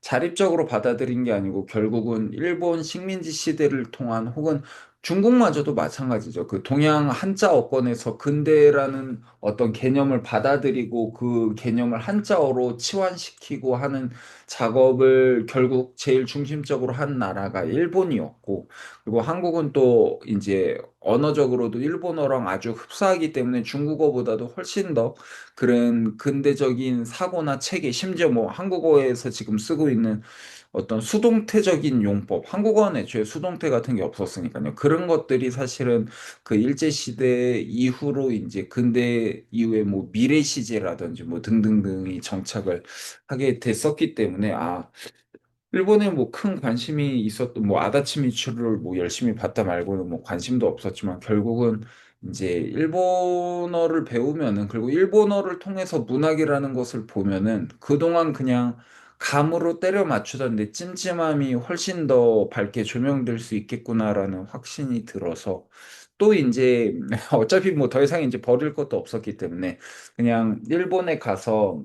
자립적으로 받아들인 게 아니고 결국은 일본 식민지 시대를 통한 혹은 중국마저도 마찬가지죠. 그 동양 한자 어권에서 근대라는 어떤 개념을 받아들이고 그 개념을 한자어로 치환시키고 하는 작업을 결국 제일 중심적으로 한 나라가 일본이었고, 그리고 한국은 또 이제 언어적으로도 일본어랑 아주 흡사하기 때문에 중국어보다도 훨씬 더 그런 근대적인 사고나 체계, 심지어 뭐 한국어에서 지금 쓰고 있는 어떤 수동태적인 용법, 한국어는 애초에 수동태 같은 게 없었으니까요. 그런 것들이 사실은 그 일제시대 이후로 이제 근대 이후에 뭐 미래시제라든지 뭐 등등등이 정착을 하게 됐었기 때문에 일본에 뭐 큰 관심이 있었던 뭐 아다치미추를 뭐 열심히 봤다 말고는 뭐 관심도 없었지만 결국은 이제 일본어를 배우면은 그리고 일본어를 통해서 문학이라는 것을 보면은 그동안 그냥 감으로 때려 맞추던 내 찜찜함이 훨씬 더 밝게 조명될 수 있겠구나라는 확신이 들어서 또 이제 어차피 뭐 더 이상 이제 버릴 것도 없었기 때문에 그냥 일본에 가서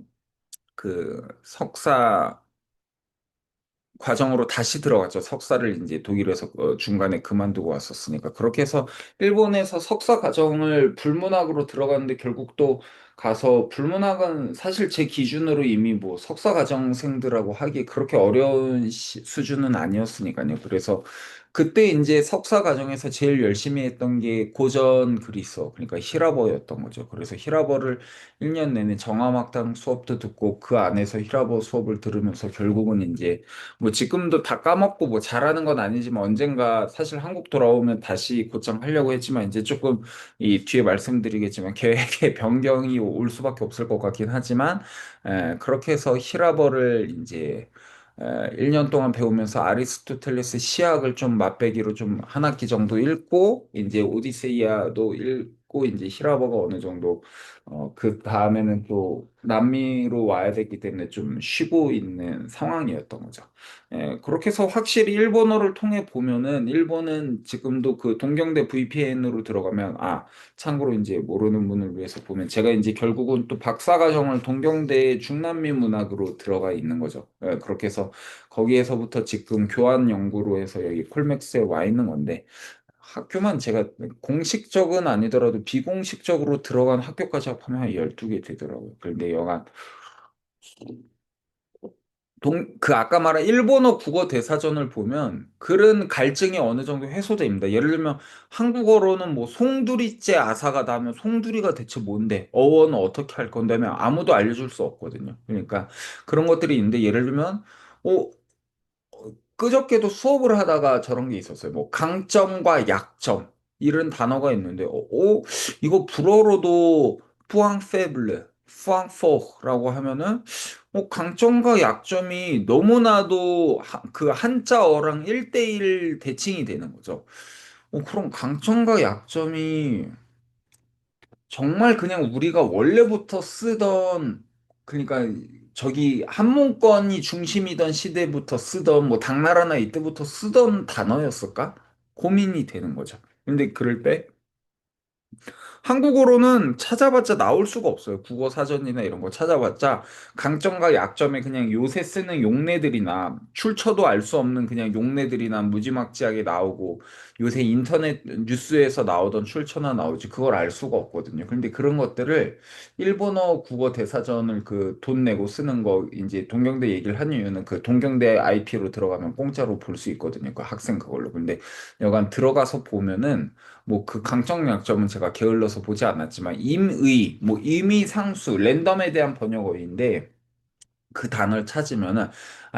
그 석사 과정으로 다시 들어갔죠. 석사를 이제 독일에서 중간에 그만두고 왔었으니까. 그렇게 해서 일본에서 석사 과정을 불문학으로 들어갔는데 결국 또 가서 불문학은 사실 제 기준으로 이미 뭐 석사 과정생들하고 하기 그렇게 어려운 수준은 아니었으니까요. 그래서 그때 이제 석사 과정에서 제일 열심히 했던 게 고전 그리스어, 그러니까 히라버였던 거죠. 그래서 히라버를 1년 내내 정화막당 수업도 듣고 그 안에서 히라버 수업을 들으면서 결국은 이제 뭐 지금도 다 까먹고 뭐 잘하는 건 아니지만 언젠가 사실 한국 돌아오면 다시 곧장 하려고 했지만 이제 조금 이 뒤에 말씀드리겠지만 계획의 변경이 올 수밖에 없을 것 같긴 하지만 그렇게 해서 히라버를 이제 1년 동안 배우면서 아리스토텔레스 시학을 좀 맛배기로 좀 한 학기 정도 읽고 이제 오디세이아도 읽고 이제 히라버가 어느 정도 그 다음에는 또 남미로 와야 되기 때문에 좀 쉬고 있는 상황이었던 거죠. 그렇게 해서 확실히 일본어를 통해 보면은 일본은 지금도 그 동경대 VPN으로 들어가면 참고로 이제 모르는 분을 위해서 보면 제가 이제 결국은 또 박사과정을 동경대 중남미 문학으로 들어가 있는 거죠. 그렇게 해서 거기에서부터 지금 교환 연구로 해서 여기 콜맥스에 와 있는 건데 학교만 제가 공식적은 아니더라도 비공식적으로 들어간 학교까지 합하면 한 12개 되더라고요. 그런데 여간 그 아까 말한 일본어 국어 대사전을 보면 그런 갈증이 어느 정도 해소됩니다. 예를 들면 한국어로는 뭐 송두리째 아사가다 하면 송두리가 대체 뭔데? 어원은 어떻게 할 건데 하면 아무도 알려줄 수 없거든요. 그러니까 그런 것들이 있는데 예를 들면 어, 그저께도 수업을 하다가 저런 게 있었어요. 뭐 강점과 약점 이런 단어가 있는데 이거 불어로도 뿌앙페블레, 뿌앙포라고 하면은 강점과 약점이 너무나도 그 한자어랑 1대1 대칭이 되는 거죠. 그럼 강점과 약점이 정말 그냥 우리가 원래부터 쓰던 그러니까 저기 한문권이 중심이던 시대부터 쓰던 뭐 당나라나 이때부터 쓰던 단어였을까? 고민이 되는 거죠. 근데 그럴 때 한국어로는 찾아봤자 나올 수가 없어요. 국어 사전이나 이런 거 찾아봤자 강점과 약점에 그냥 요새 쓰는 용례들이나 출처도 알 수 없는 그냥 용례들이나 무지막지하게 나오고 요새 인터넷 뉴스에서 나오던 출처나 나오지 그걸 알 수가 없거든요. 근데 그런 것들을 일본어 국어 대사전을 그 돈 내고 쓰는 거 이제 동경대 얘기를 한 이유는 그 동경대 IP로 들어가면 공짜로 볼 수 있거든요. 그 학생 그걸로. 근데 여간 들어가서 보면은 뭐 그 강점 약점은 제가 게을러서 보지 않았지만 임의, 뭐 임의상수, 랜덤에 대한 번역어인데 그 단어를 찾으면은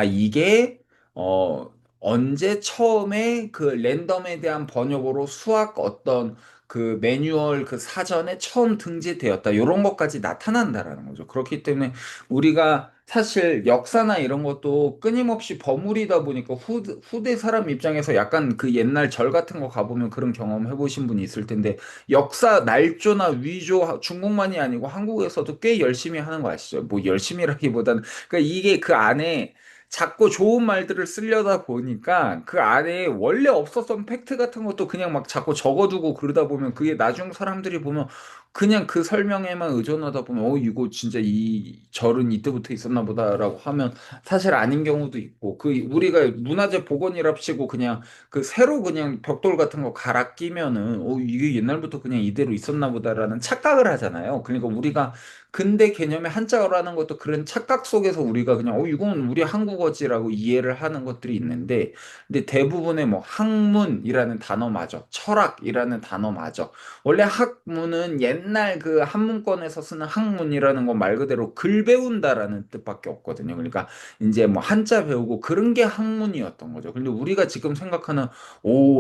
이게 어 언제 처음에 그 랜덤에 대한 번역으로 수학 어떤 그 매뉴얼 그 사전에 처음 등재되었다. 이런 것까지 나타난다라는 거죠. 그렇기 때문에 우리가 사실 역사나 이런 것도 끊임없이 버무리다 보니까 후대 사람 입장에서 약간 그 옛날 절 같은 거 가보면 그런 경험 해보신 분이 있을 텐데 역사 날조나 위조 중국만이 아니고 한국에서도 꽤 열심히 하는 거 아시죠? 뭐 열심히라기보다는 그러니까 이게 그 안에 자꾸 좋은 말들을 쓰려다 보니까 그 안에 원래 없었던 팩트 같은 것도 그냥 막 자꾸 적어두고 그러다 보면 그게 나중 사람들이 보면 그냥 그 설명에만 의존하다 보면 이거 진짜 이 절은 이때부터 있었나 보다라고 하면 사실 아닌 경우도 있고 그 우리가 문화재 복원이랍시고 그냥 그 새로 그냥 벽돌 같은 거 갈아 끼면은 이게 옛날부터 그냥 이대로 있었나 보다라는 착각을 하잖아요. 그러니까 우리가 근대 개념의 한자어라는 것도 그런 착각 속에서 우리가 그냥 이건 우리 한국어지라고 이해를 하는 것들이 있는데 근데 대부분의 뭐 학문이라는 단어마저 철학이라는 단어마저 원래 학문은 옛날 그 한문권에서 쓰는 학문이라는 건 말 그대로 글 배운다라는 뜻밖에 없거든요. 그러니까 이제 뭐 한자 배우고 그런 게 학문이었던 거죠. 근데 우리가 지금 생각하는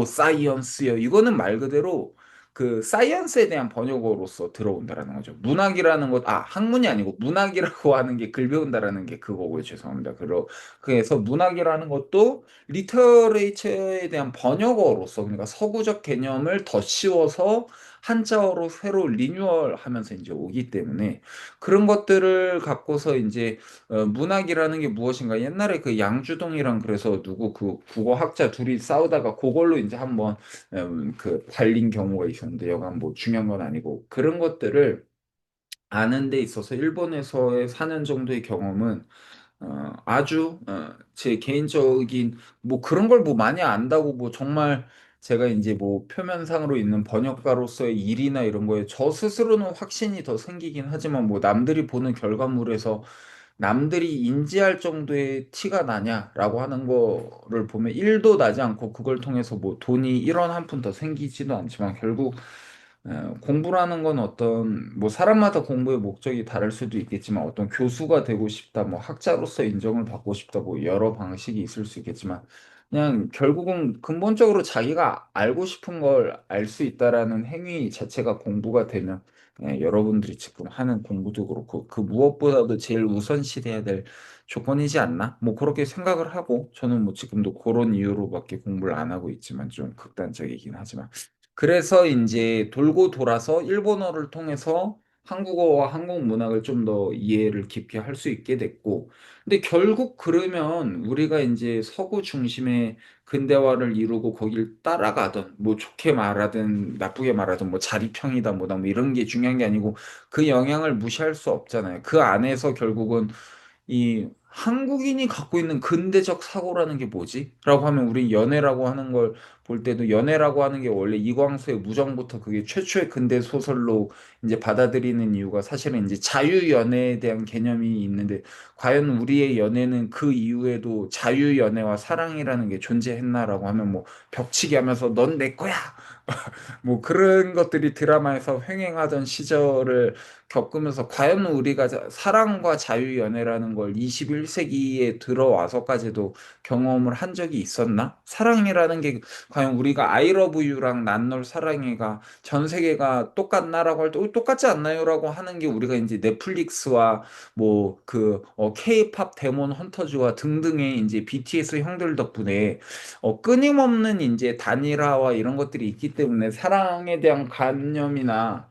사이언스요. 이거는 말 그대로 그 사이언스에 대한 번역어로서 들어온다라는 거죠. 문학이라는 것, 학문이 아니고 문학이라고 하는 게 글 배운다라는 게 그거고요. 죄송합니다. 그래서 문학이라는 것도 리터레이처에 대한 번역어로서 그러니까 서구적 개념을 더 씌워서 한자어로 새로 리뉴얼하면서 이제 오기 때문에 그런 것들을 갖고서 이제 문학이라는 게 무엇인가 옛날에 그 양주동이랑 그래서 누구 그 국어학자 둘이 싸우다가 그걸로 이제 한번 그 달린 경우가 있었는데 여간 뭐 중요한 건 아니고 그런 것들을 아는 데 있어서 일본에서의 4년 정도의 경험은 아주 제 개인적인 뭐 그런 걸 뭐 많이 안다고 뭐 정말 제가 이제 뭐 표면상으로 있는 번역가로서의 일이나 이런 거에 저 스스로는 확신이 더 생기긴 하지만 뭐 남들이 보는 결과물에서 남들이 인지할 정도의 티가 나냐라고 하는 거를 보면 1도 나지 않고 그걸 통해서 뭐 돈이 1원 한 푼 더 생기지도 않지만 결국 공부라는 건 어떤 뭐 사람마다 공부의 목적이 다를 수도 있겠지만 어떤 교수가 되고 싶다, 뭐 학자로서 인정을 받고 싶다, 뭐 여러 방식이 있을 수 있겠지만 그냥 결국은 근본적으로 자기가 알고 싶은 걸 알 수 있다라는 행위 자체가 공부가 되면 예, 여러분들이 지금 하는 공부도 그렇고 그 무엇보다도 제일 우선시돼야 될 조건이지 않나? 뭐 그렇게 생각을 하고 저는 뭐 지금도 그런 이유로밖에 공부를 안 하고 있지만 좀 극단적이긴 하지만 그래서 이제 돌고 돌아서 일본어를 통해서 한국어와 한국 문학을 좀 더 이해를 깊이 할 수 있게 됐고 근데 결국 그러면 우리가 이제 서구 중심의 근대화를 이루고 거길 따라가던 뭐 좋게 말하든 나쁘게 말하든 뭐 자리평이다 뭐다 뭐 이런 게 중요한 게 아니고 그 영향을 무시할 수 없잖아요. 그 안에서 결국은 이 한국인이 갖고 있는 근대적 사고라는 게 뭐지? 라고 하면 우리 연애라고 하는 걸 볼 때도 연애라고 하는 게 원래 이광수의 무정부터 그게 최초의 근대 소설로 이제 받아들이는 이유가 사실은 이제 자유연애에 대한 개념이 있는데 과연 우리의 연애는 그 이후에도 자유연애와 사랑이라는 게 존재했나라고 하면 뭐 벽치기 하면서 넌 내 거야! 뭐 그런 것들이 드라마에서 횡행하던 시절을 겪으면서 과연 우리가 사랑과 자유연애라는 걸 21세기에 들어와서까지도 경험을 한 적이 있었나? 사랑이라는 게 과연 우리가 I love you랑 난 널 사랑해가 전 세계가 똑같나라고 할 때 똑같지 않나요라고 하는 게 우리가 이제 넷플릭스와 뭐 그 K-팝 데몬 헌터즈와 등등의 이제 BTS 형들 덕분에 끊임없는 이제 단일화와 이런 것들이 있기 때문에 사랑에 대한 관념이나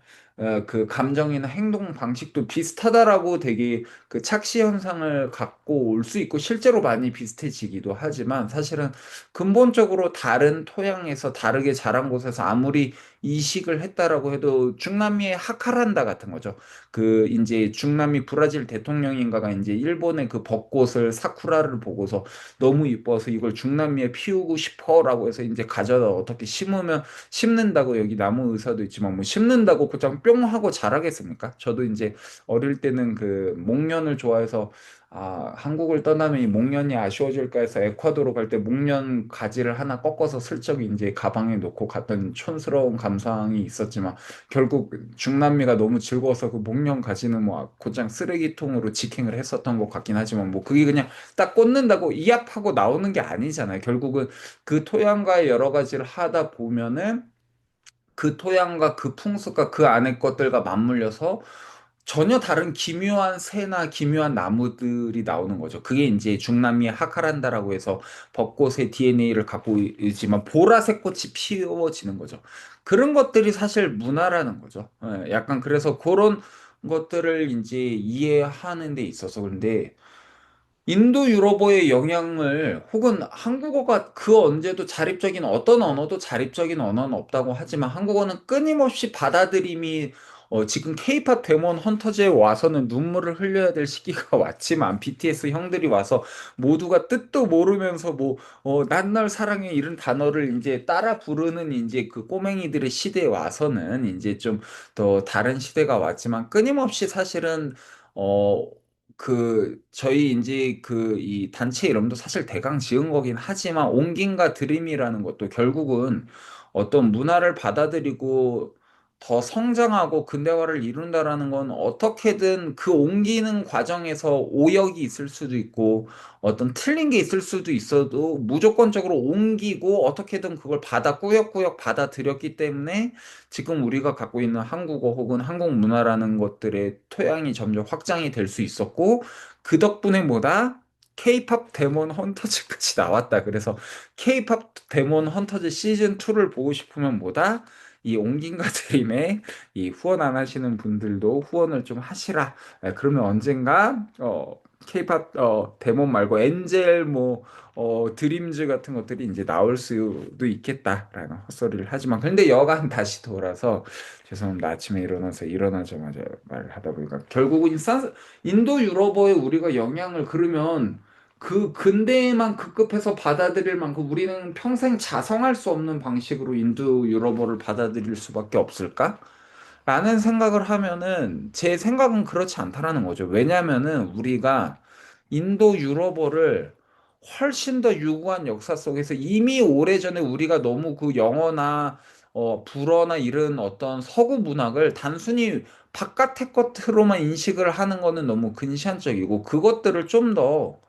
그 감정이나 행동 방식도 비슷하다라고 되게 그 착시 현상을 갖고 올 수 있고 실제로 많이 비슷해지기도 하지만 사실은 근본적으로 다른 토양에서 다르게 자란 곳에서 아무리 이식을 했다라고 해도 중남미의 하카란다 같은 거죠. 그 이제 중남미 브라질 대통령인가가 이제 일본의 그 벚꽃을 사쿠라를 보고서 너무 이뻐서 이걸 중남미에 피우고 싶어라고 해서 이제 가져다 어떻게 심으면 심는다고 여기 나무 의사도 있지만 뭐 심는다고 그냥 뿅 하고 자라겠습니까? 저도 이제 어릴 때는 그 목련을 좋아해서 한국을 떠나면 이 목련이 아쉬워질까 해서 에콰도르 갈 때 목련 가지를 하나 꺾어서 슬쩍 이제 가방에 놓고 갔던 촌스러운 감상이 있었지만 결국 중남미가 너무 즐거워서 그 목련 가지는 뭐 곧장 쓰레기통으로 직행을 했었던 것 같긴 하지만 뭐 그게 그냥 딱 꽂는다고 이합하고 나오는 게 아니잖아요. 결국은 그 토양과 여러 가지를 하다 보면은 그 토양과 그 풍습과 그 안의 것들과 맞물려서 전혀 다른 기묘한 새나 기묘한 나무들이 나오는 거죠. 그게 이제 중남미의 하카란다라고 해서 벚꽃의 DNA를 갖고 있지만 보라색 꽃이 피워지는 거죠. 그런 것들이 사실 문화라는 거죠. 약간 그래서 그런 것들을 이제 이해하는 데 있어서 근데 인도 유럽어의 영향을 혹은 한국어가 그 언제도 자립적인 어떤 언어도 자립적인 언어는 없다고 하지만 한국어는 끊임없이 받아들임이 지금 케이팝 데몬 헌터즈에 와서는 눈물을 흘려야 될 시기가 왔지만 BTS 형들이 와서 모두가 뜻도 모르면서 뭐 난 널 사랑해 이런 단어를 이제 따라 부르는 이제 그 꼬맹이들의 시대에 와서는 이제 좀 더 다른 시대가 왔지만 끊임없이 사실은 저희 이제 그 이 단체 이름도 사실 대강 지은 거긴 하지만 옹긴과 드림이라는 것도 결국은 어떤 문화를 받아들이고 더 성장하고 근대화를 이룬다라는 건 어떻게든 그 옮기는 과정에서 오역이 있을 수도 있고 어떤 틀린 게 있을 수도 있어도 무조건적으로 옮기고 어떻게든 그걸 꾸역꾸역 받아들였기 때문에 지금 우리가 갖고 있는 한국어 혹은 한국 문화라는 것들의 토양이 점점 확장이 될 수 있었고 그 덕분에 뭐다? K-팝 데몬 헌터즈까지 나왔다. 그래서 K-팝 데몬 헌터즈 시즌 2를 보고 싶으면 뭐다? 이 옹긴과 드림의 이 후원 안 하시는 분들도 후원을 좀 하시라. 그러면 언젠가 K-팝 데몬 말고 엔젤 뭐 드림즈 같은 것들이 이제 나올 수도 있겠다라는 헛소리를 하지만 근데 여간 다시 돌아서 죄송합니다. 아침에 일어나자마자 말을 하다 보니까 결국은 인도 유럽어에 우리가 영향을 그러면 그 근대에만 급급해서 받아들일 만큼 우리는 평생 자성할 수 없는 방식으로 인도 유럽어를 받아들일 수밖에 없을까? 라는 생각을 하면은 제 생각은 그렇지 않다라는 거죠. 왜냐면은 우리가 인도 유럽어를 훨씬 더 유구한 역사 속에서 이미 오래전에 우리가 너무 그 영어나 불어나 이런 어떤 서구 문학을 단순히 바깥의 것으로만 인식을 하는 거는 너무 근시안적이고 그것들을 좀 더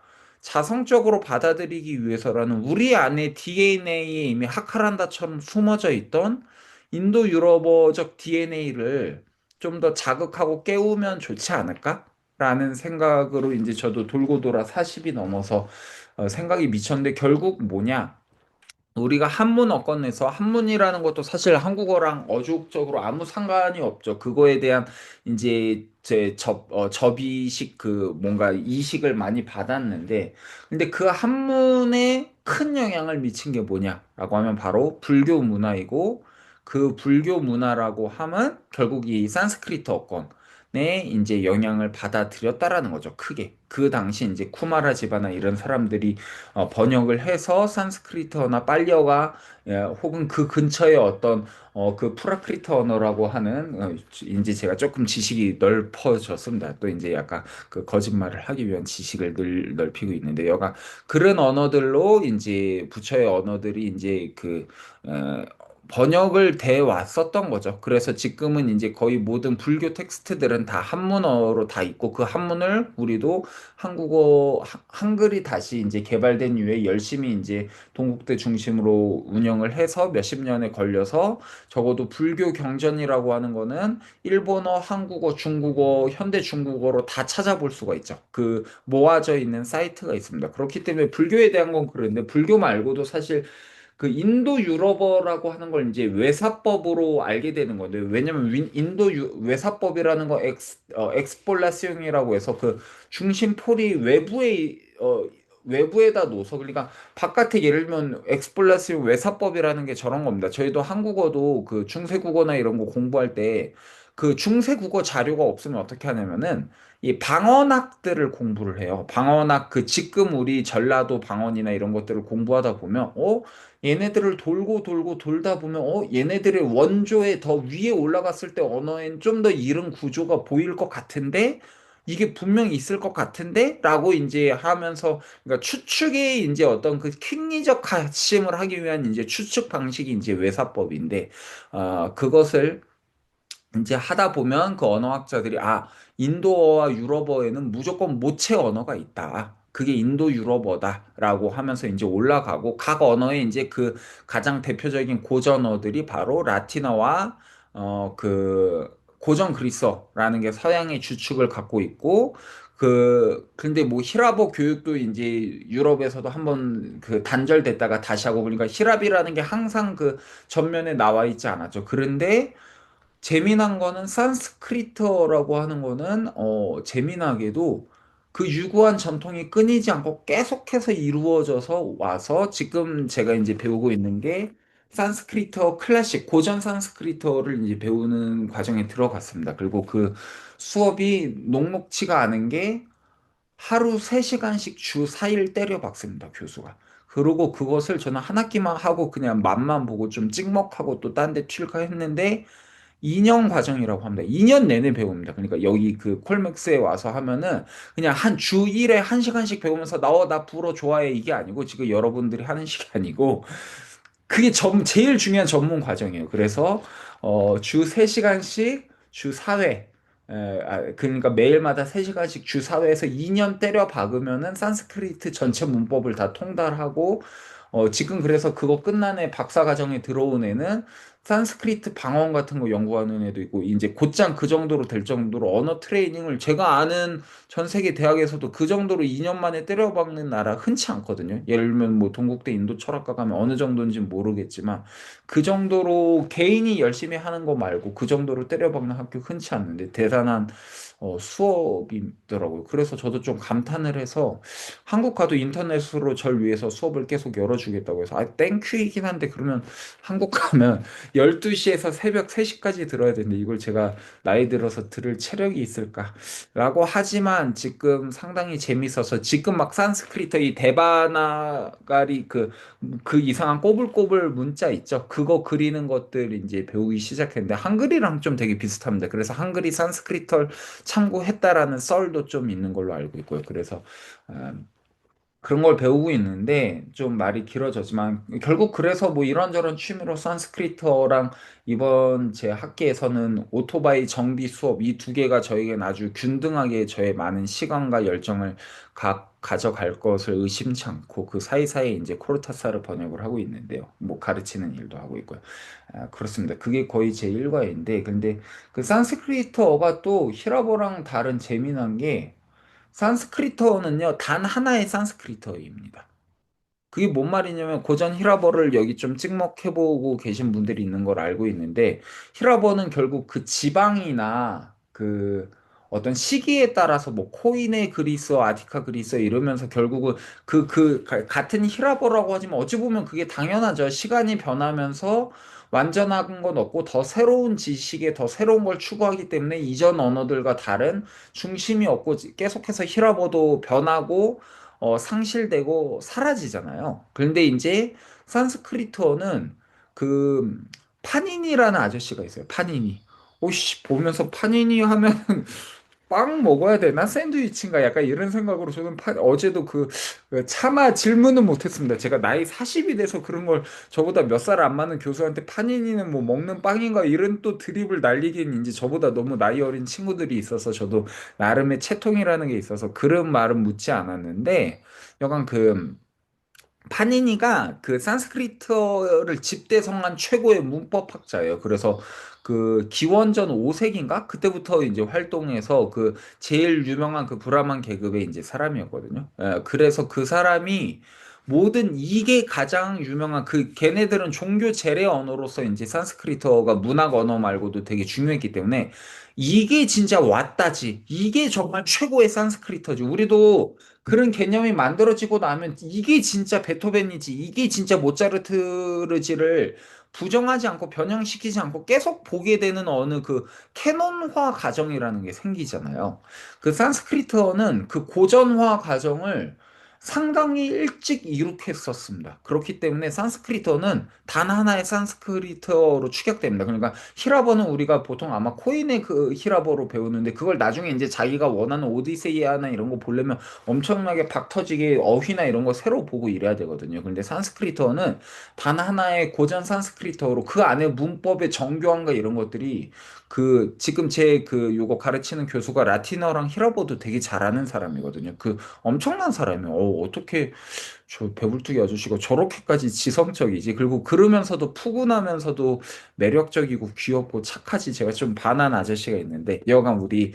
자성적으로 받아들이기 위해서라는 우리 안에 DNA에 이미 하카란다처럼 숨어져 있던 인도 유럽어적 DNA를 좀 더 자극하고 깨우면 좋지 않을까라는 생각으로 이제 저도 돌고 돌아 40이 넘어서 생각이 미쳤는데 결국 뭐냐? 우리가 한문어권에서 한문이라는 것도 사실 한국어랑 어족적으로 아무 상관이 없죠. 그거에 대한 이제 접이식 그 뭔가 이식을 많이 받았는데, 근데 그 한문에 큰 영향을 미친 게 뭐냐라고 하면 바로 불교 문화이고, 그 불교 문화라고 하면 결국 이 산스크리트어권에 이제 영향을 받아들였다라는 거죠. 크게. 그 당시 이제 쿠마라 지바나 이런 사람들이 번역을 해서 산스크리트어나 빨리어가 혹은 그 근처에 어떤 그 프라크리트 언어라고 하는 이제 제가 조금 지식이 넓어졌습니다. 또 이제 약간 그 거짓말을 하기 위한 지식을 넓히고 있는데 여가 그런 언어들로 이제 부처의 언어들이 이제 어, 번역을 돼 왔었던 거죠. 그래서 지금은 이제 거의 모든 불교 텍스트들은 다 한문어로 다 있고 그 한문을 우리도 한글이 다시 이제 개발된 이후에 열심히 이제 동국대 중심으로 운영을 해서 몇십 년에 걸려서 적어도 불교 경전이라고 하는 거는 일본어, 한국어, 중국어, 현대 중국어로 다 찾아볼 수가 있죠. 그 모아져 있는 사이트가 있습니다. 그렇기 때문에 불교에 대한 건 그런데 불교 말고도 사실 그 인도 유럽어라고 하는 걸 이제 외사법으로 알게 되는 건데 왜냐면 외사법이라는 거 엑스폴라시옹이라고 해서 그 중심폴이 외부에다 놓서 그러니까 바깥에 예를 들면 엑스폴라시옹 외사법이라는 게 저런 겁니다. 저희도 한국어도 그 중세국어나 이런 거 공부할 때 그 중세국어 자료가 없으면 어떻게 하냐면은 이 방언학들을 공부를 해요. 방언학 그 지금 우리 전라도 방언이나 이런 것들을 공부하다 보면 얘네들을 돌고 돌고 돌다 보면 얘네들의 원조에 더 위에 올라갔을 때 언어엔 좀 더 이른 구조가 보일 것 같은데 이게 분명히 있을 것 같은데 라고 이제 하면서 그러니까 추측의 이제 어떤 그 킹리적 가심을 하기 위한 이제 추측 방식이 이제 외사법인데 그것을 이제 하다 보면 그 언어학자들이 인도어와 유럽어에는 무조건 모체 언어가 있다. 그게 인도 유럽어다라고 하면서 이제 올라가고 각 언어의 이제 그 가장 대표적인 고전어들이 바로 라틴어와 그 고전 그리스어라는 게 서양의 주축을 갖고 있고 근데 뭐 히랍어 교육도 이제 유럽에서도 한번 그 단절됐다가 다시 하고 보니까 히랍이라는 게 항상 그 전면에 나와 있지 않았죠. 그런데 재미난 거는 산스크리트어라고 하는 거는 재미나게도 그 유구한 전통이 끊이지 않고 계속해서 이루어져서 와서 지금 제가 이제 배우고 있는 게 산스크리트어 클래식 고전 산스크리트어를 이제 배우는 과정에 들어갔습니다. 그리고 그 수업이 녹록치가 않은 게 하루 3시간씩 주 4일 때려 박습니다, 교수가. 그러고 그것을 저는 한 학기만 하고 그냥 맛만 보고 좀 찍먹하고 또 딴 데 튈까 했는데 2년 과정이라고 합니다. 2년 내내 배웁니다. 그러니까 여기 그 콜맥스에 와서 하면은 그냥 한 주 1회 1시간씩 배우면서 나 불어 좋아해 이게 아니고 지금 여러분들이 하는 시간이고 그게 제일 중요한 전문 과정이에요. 그래서 주 3시간씩 주 4회 그러니까 매일마다 3시간씩 주 4회에서 2년 때려 박으면은 산스크리트 전체 문법을 다 통달하고 지금 그래서 그거 끝난 애 박사과정에 들어온 애는 산스크리트 방언 같은 거 연구하는 애도 있고 이제 곧장 그 정도로 될 정도로 언어 트레이닝을 제가 아는 전 세계 대학에서도 그 정도로 2년 만에 때려박는 나라 흔치 않거든요. 예를 들면 뭐 동국대 인도 철학과 가면 어느 정도인지는 모르겠지만 그 정도로 개인이 열심히 하는 거 말고 그 정도로 때려박는 학교 흔치 않는데 대단한 수업이더라고요. 그래서 저도 좀 감탄을 해서 한국 가도 인터넷으로 절 위해서 수업을 계속 열어주겠다고 해서 땡큐이긴 한데 그러면 한국 가면 12시에서 새벽 3시까지 들어야 되는데 이걸 제가 나이 들어서 들을 체력이 있을까라고 하지만 지금 상당히 재밌어서 지금 막 산스크리트 이 데바나가리 그 이상한 꼬불꼬불 문자 있죠. 그거 그리는 것들 이제 배우기 시작했는데 한글이랑 좀 되게 비슷합니다. 그래서 한글이 산스크리트를 참고했다라는 썰도 좀 있는 걸로 알고 있고요. 그래서 아, 그런 걸 배우고 있는데 좀 말이 길어졌지만 결국 그래서 뭐 이런저런 취미로 산스크리트어랑 이번 제 학기에서는 오토바이 정비 수업 이 두 개가 저에겐 아주 균등하게 저의 많은 시간과 열정을 가져갈 것을 의심치 않고 그 사이사이에 이제 코르타사를 번역을 하고 있는데요. 뭐 가르치는 일도 하고 있고요. 그렇습니다. 그게 거의 제 일과인데, 근데 그 산스크리트어가 또 히라보랑 다른 재미난 게 산스크리트어는요, 단 하나의 산스크리트어입니다. 그게 뭔 말이냐면 고전 히라버를 여기 좀 찍먹해보고 계신 분들이 있는 걸 알고 있는데 히라버는 결국 그 지방이나 그 어떤 시기에 따라서 뭐 코인의 그리스, 아티카 그리스 이러면서 결국은 같은 히라버라고 하지만 어찌 보면 그게 당연하죠. 시간이 변하면서 완전한 건 없고 더 새로운 지식에 더 새로운 걸 추구하기 때문에 이전 언어들과 다른 중심이 없고 계속해서 히라버도 변하고 상실되고 사라지잖아요. 그런데 이제 산스크리트어는 그 파니니라는 아저씨가 있어요. 파니니. 오씨 보면서 파니니 하면 빵 먹어야 되나? 샌드위치인가? 약간 이런 생각으로 저는 어제도 그 차마 질문은 못했습니다. 제가 나이 40이 돼서 그런 걸 저보다 몇 살 안 많은 교수한테 파니니는 뭐 먹는 빵인가? 이런 또 드립을 날리긴 이제 저보다 너무 나이 어린 친구들이 있어서 저도 나름의 채통이라는 게 있어서 그런 말은 묻지 않았는데 여간 파니니가 그 산스크리트어를 집대성한 최고의 문법학자예요. 그래서 그 기원전 5세기인가? 그때부터 이제 활동해서 그 제일 유명한 그 브라만 계급의 이제 사람이었거든요. 그래서 그 사람이 모든 이게 가장 유명한 그 걔네들은 종교 제례 언어로서 이제 산스크리트어가 문학 언어 말고도 되게 중요했기 때문에 이게 진짜 왔다지. 이게 정말 최고의 산스크리트어지. 우리도 그런 개념이 만들어지고 나면 이게 진짜 베토벤이지, 이게 진짜 모차르트지를 부정하지 않고 변형시키지 않고 계속 보게 되는 어느 그 캐논화 과정이라는 게 생기잖아요. 그 산스크리트어는 그 고전화 과정을 상당히 일찍 이룩했었습니다. 그렇기 때문에 산스크리트어는 단 하나의 산스크리트어로 추격됩니다. 그러니까 히라버는 우리가 보통 아마 코인의 그 히라버로 배우는데 그걸 나중에 이제 자기가 원하는 오디세이아나 이런 거 보려면 엄청나게 박 터지게 어휘나 이런 거 새로 보고 이래야 되거든요. 근데 산스크리트어는 단 하나의 고전 산스크리트어로 그 안에 문법의 정교함과 이런 것들이 그 지금 제 그 요거 가르치는 교수가 라틴어랑 히라버도 되게 잘하는 사람이거든요. 그 엄청난 사람이에요. 어떻게 저 배불뚝이 아저씨가 저렇게까지 지성적이지. 그리고 그러면서도 푸근하면서도 매력적이고 귀엽고 착하지. 제가 좀 반한 아저씨가 있는데 여간 우리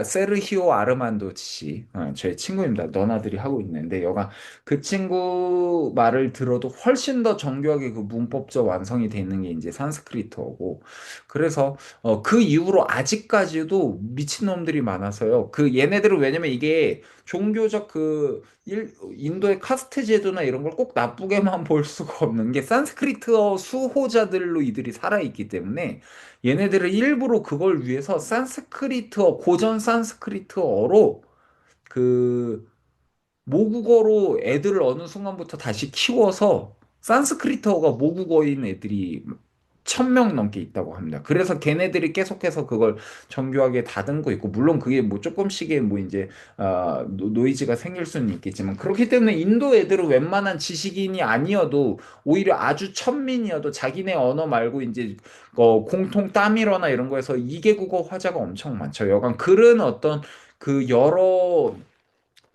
세르히오 아르만도 씨, 저의 친구입니다. 너나들이 하고 있는데 여간 그 친구 말을 들어도 훨씬 더 정교하게 그 문법적 완성이 돼 있는 게 이제 산스크리트어고 그래서 그 이후로 아직까지도 미친놈들이 많아서요. 그 얘네들은 왜냐면 이게 종교적 인도의 카스트 제도나 이런 걸 꼭 나쁘게만 볼 수가 없는 게 산스크리트어 수호자들로 이들이 살아있기 때문에 얘네들은 일부러 그걸 위해서 고전 산스크리트어로 그 모국어로 애들을 어느 순간부터 다시 키워서 산스크리트어가 모국어인 애들이 1,000명 넘게 있다고 합니다. 그래서 걔네들이 계속해서 그걸 정교하게 다듬고 있고, 물론 그게 뭐 조금씩의 뭐 이제, 노이즈가 생길 수는 있겠지만, 그렇기 때문에 인도 애들은 웬만한 지식인이 아니어도, 오히려 아주 천민이어도 자기네 언어 말고 이제, 공통 따미러나 이런 거에서 이개국어 화자가 엄청 많죠. 여간 그런 어떤 여러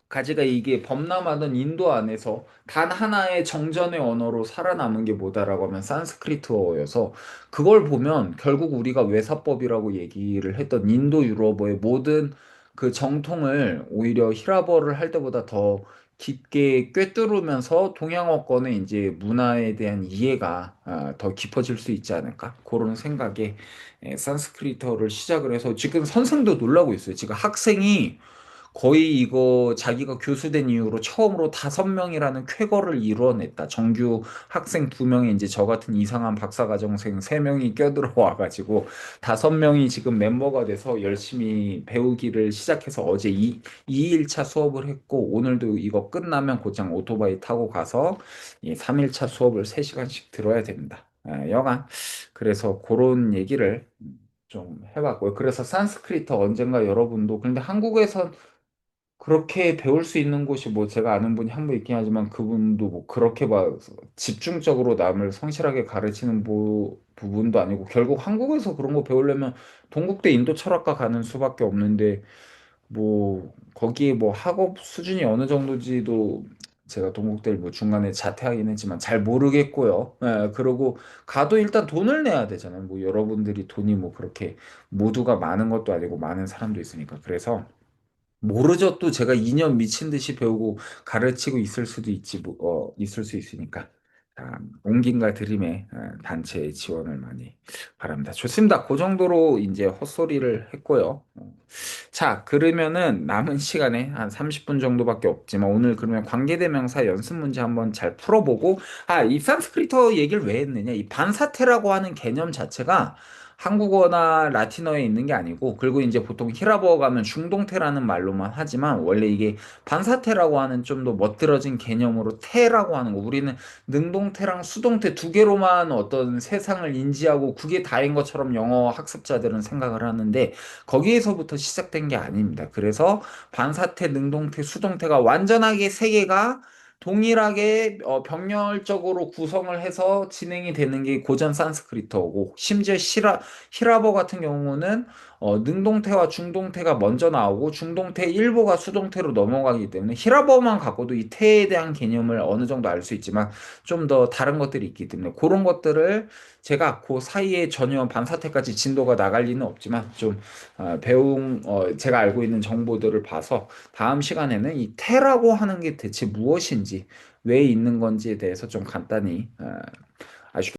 가지가 이게 범람하던 인도 안에서 단 하나의 정전의 언어로 살아남은 게 뭐다라고 하면 산스크리트어여서 그걸 보면 결국 우리가 외사법이라고 얘기를 했던 인도 유럽어의 모든 그 정통을 오히려 히라버를 할 때보다 더 깊게 꿰뚫으면서 동양어권의 이제 문화에 대한 이해가 더 깊어질 수 있지 않을까? 그런 생각에 산스크리트어를 시작을 해서 지금 선생도 놀라고 있어요. 지금 학생이 거의 이거 자기가 교수된 이후로 처음으로 5명이라는 쾌거를 이루어냈다. 정규 학생 2명에 이제 저 같은 이상한 박사과정생 3명이 껴들어와가지고 5명이 지금 멤버가 돼서 열심히 배우기를 시작해서 어제 2일차 수업을 했고 오늘도 이거 끝나면 곧장 오토바이 타고 가서 이 3일차 수업을 3시간씩 들어야 됩니다. 여간 그래서 그런 얘기를 좀 해봤고요. 그래서 산스크리트 언젠가 여러분도 근데 한국에서 그렇게 배울 수 있는 곳이 뭐 제가 아는 분이 한 분 있긴 하지만 그분도 뭐 그렇게 막 집중적으로 남을 성실하게 가르치는 부분도 아니고 결국 한국에서 그런 거 배우려면 동국대 인도 철학과 가는 수밖에 없는데 거기에 뭐 학업 수준이 어느 정도인지도 제가 동국대를 뭐 중간에 자퇴하긴 했지만 잘 모르겠고요. 예, 그러고 가도 일단 돈을 내야 되잖아요. 뭐 여러분들이 돈이 뭐 그렇게 모두가 많은 것도 아니고 많은 사람도 있으니까. 그래서 모르죠. 또 제가 2년 미친 듯이 배우고 가르치고 있을 수도 있지, 있을 수 있으니까. 온기인가 드림의 단체 지원을 많이 바랍니다. 좋습니다. 그 정도로 이제 헛소리를 했고요. 자, 그러면은 남은 시간에 한 30분 정도밖에 없지만 오늘 그러면 관계대명사 연습 문제 한번 잘 풀어보고, 이 산스크리트 얘기를 왜 했느냐? 이 반사태라고 하는 개념 자체가 한국어나 라틴어에 있는 게 아니고, 그리고 이제 보통 히라버 가면 중동태라는 말로만 하지만 원래 이게 반사태라고 하는 좀 더 멋들어진 개념으로 태라고 하는 거. 우리는 능동태랑 수동태 두 개로만 어떤 세상을 인지하고 그게 다인 것처럼 영어 학습자들은 생각을 하는데 거기에서부터 시작된 게 아닙니다. 그래서 반사태, 능동태, 수동태가 완전하게 세 개가 동일하게 병렬적으로 구성을 해서 진행이 되는 게 고전 산스크리트어고 심지어 히라버 같은 경우는 능동태와 중동태가 먼저 나오고 중동태 일부가 수동태로 넘어가기 때문에 히라버만 갖고도 이 태에 대한 개념을 어느 정도 알 수 있지만 좀 더 다른 것들이 있기 때문에 그런 것들을 제가 그 사이에 전혀 반사태까지 진도가 나갈 리는 없지만 좀 제가 알고 있는 정보들을 봐서 다음 시간에는 이 태라고 하는 게 대체 무엇인지 왜 있는 건지에 대해서 좀 간단히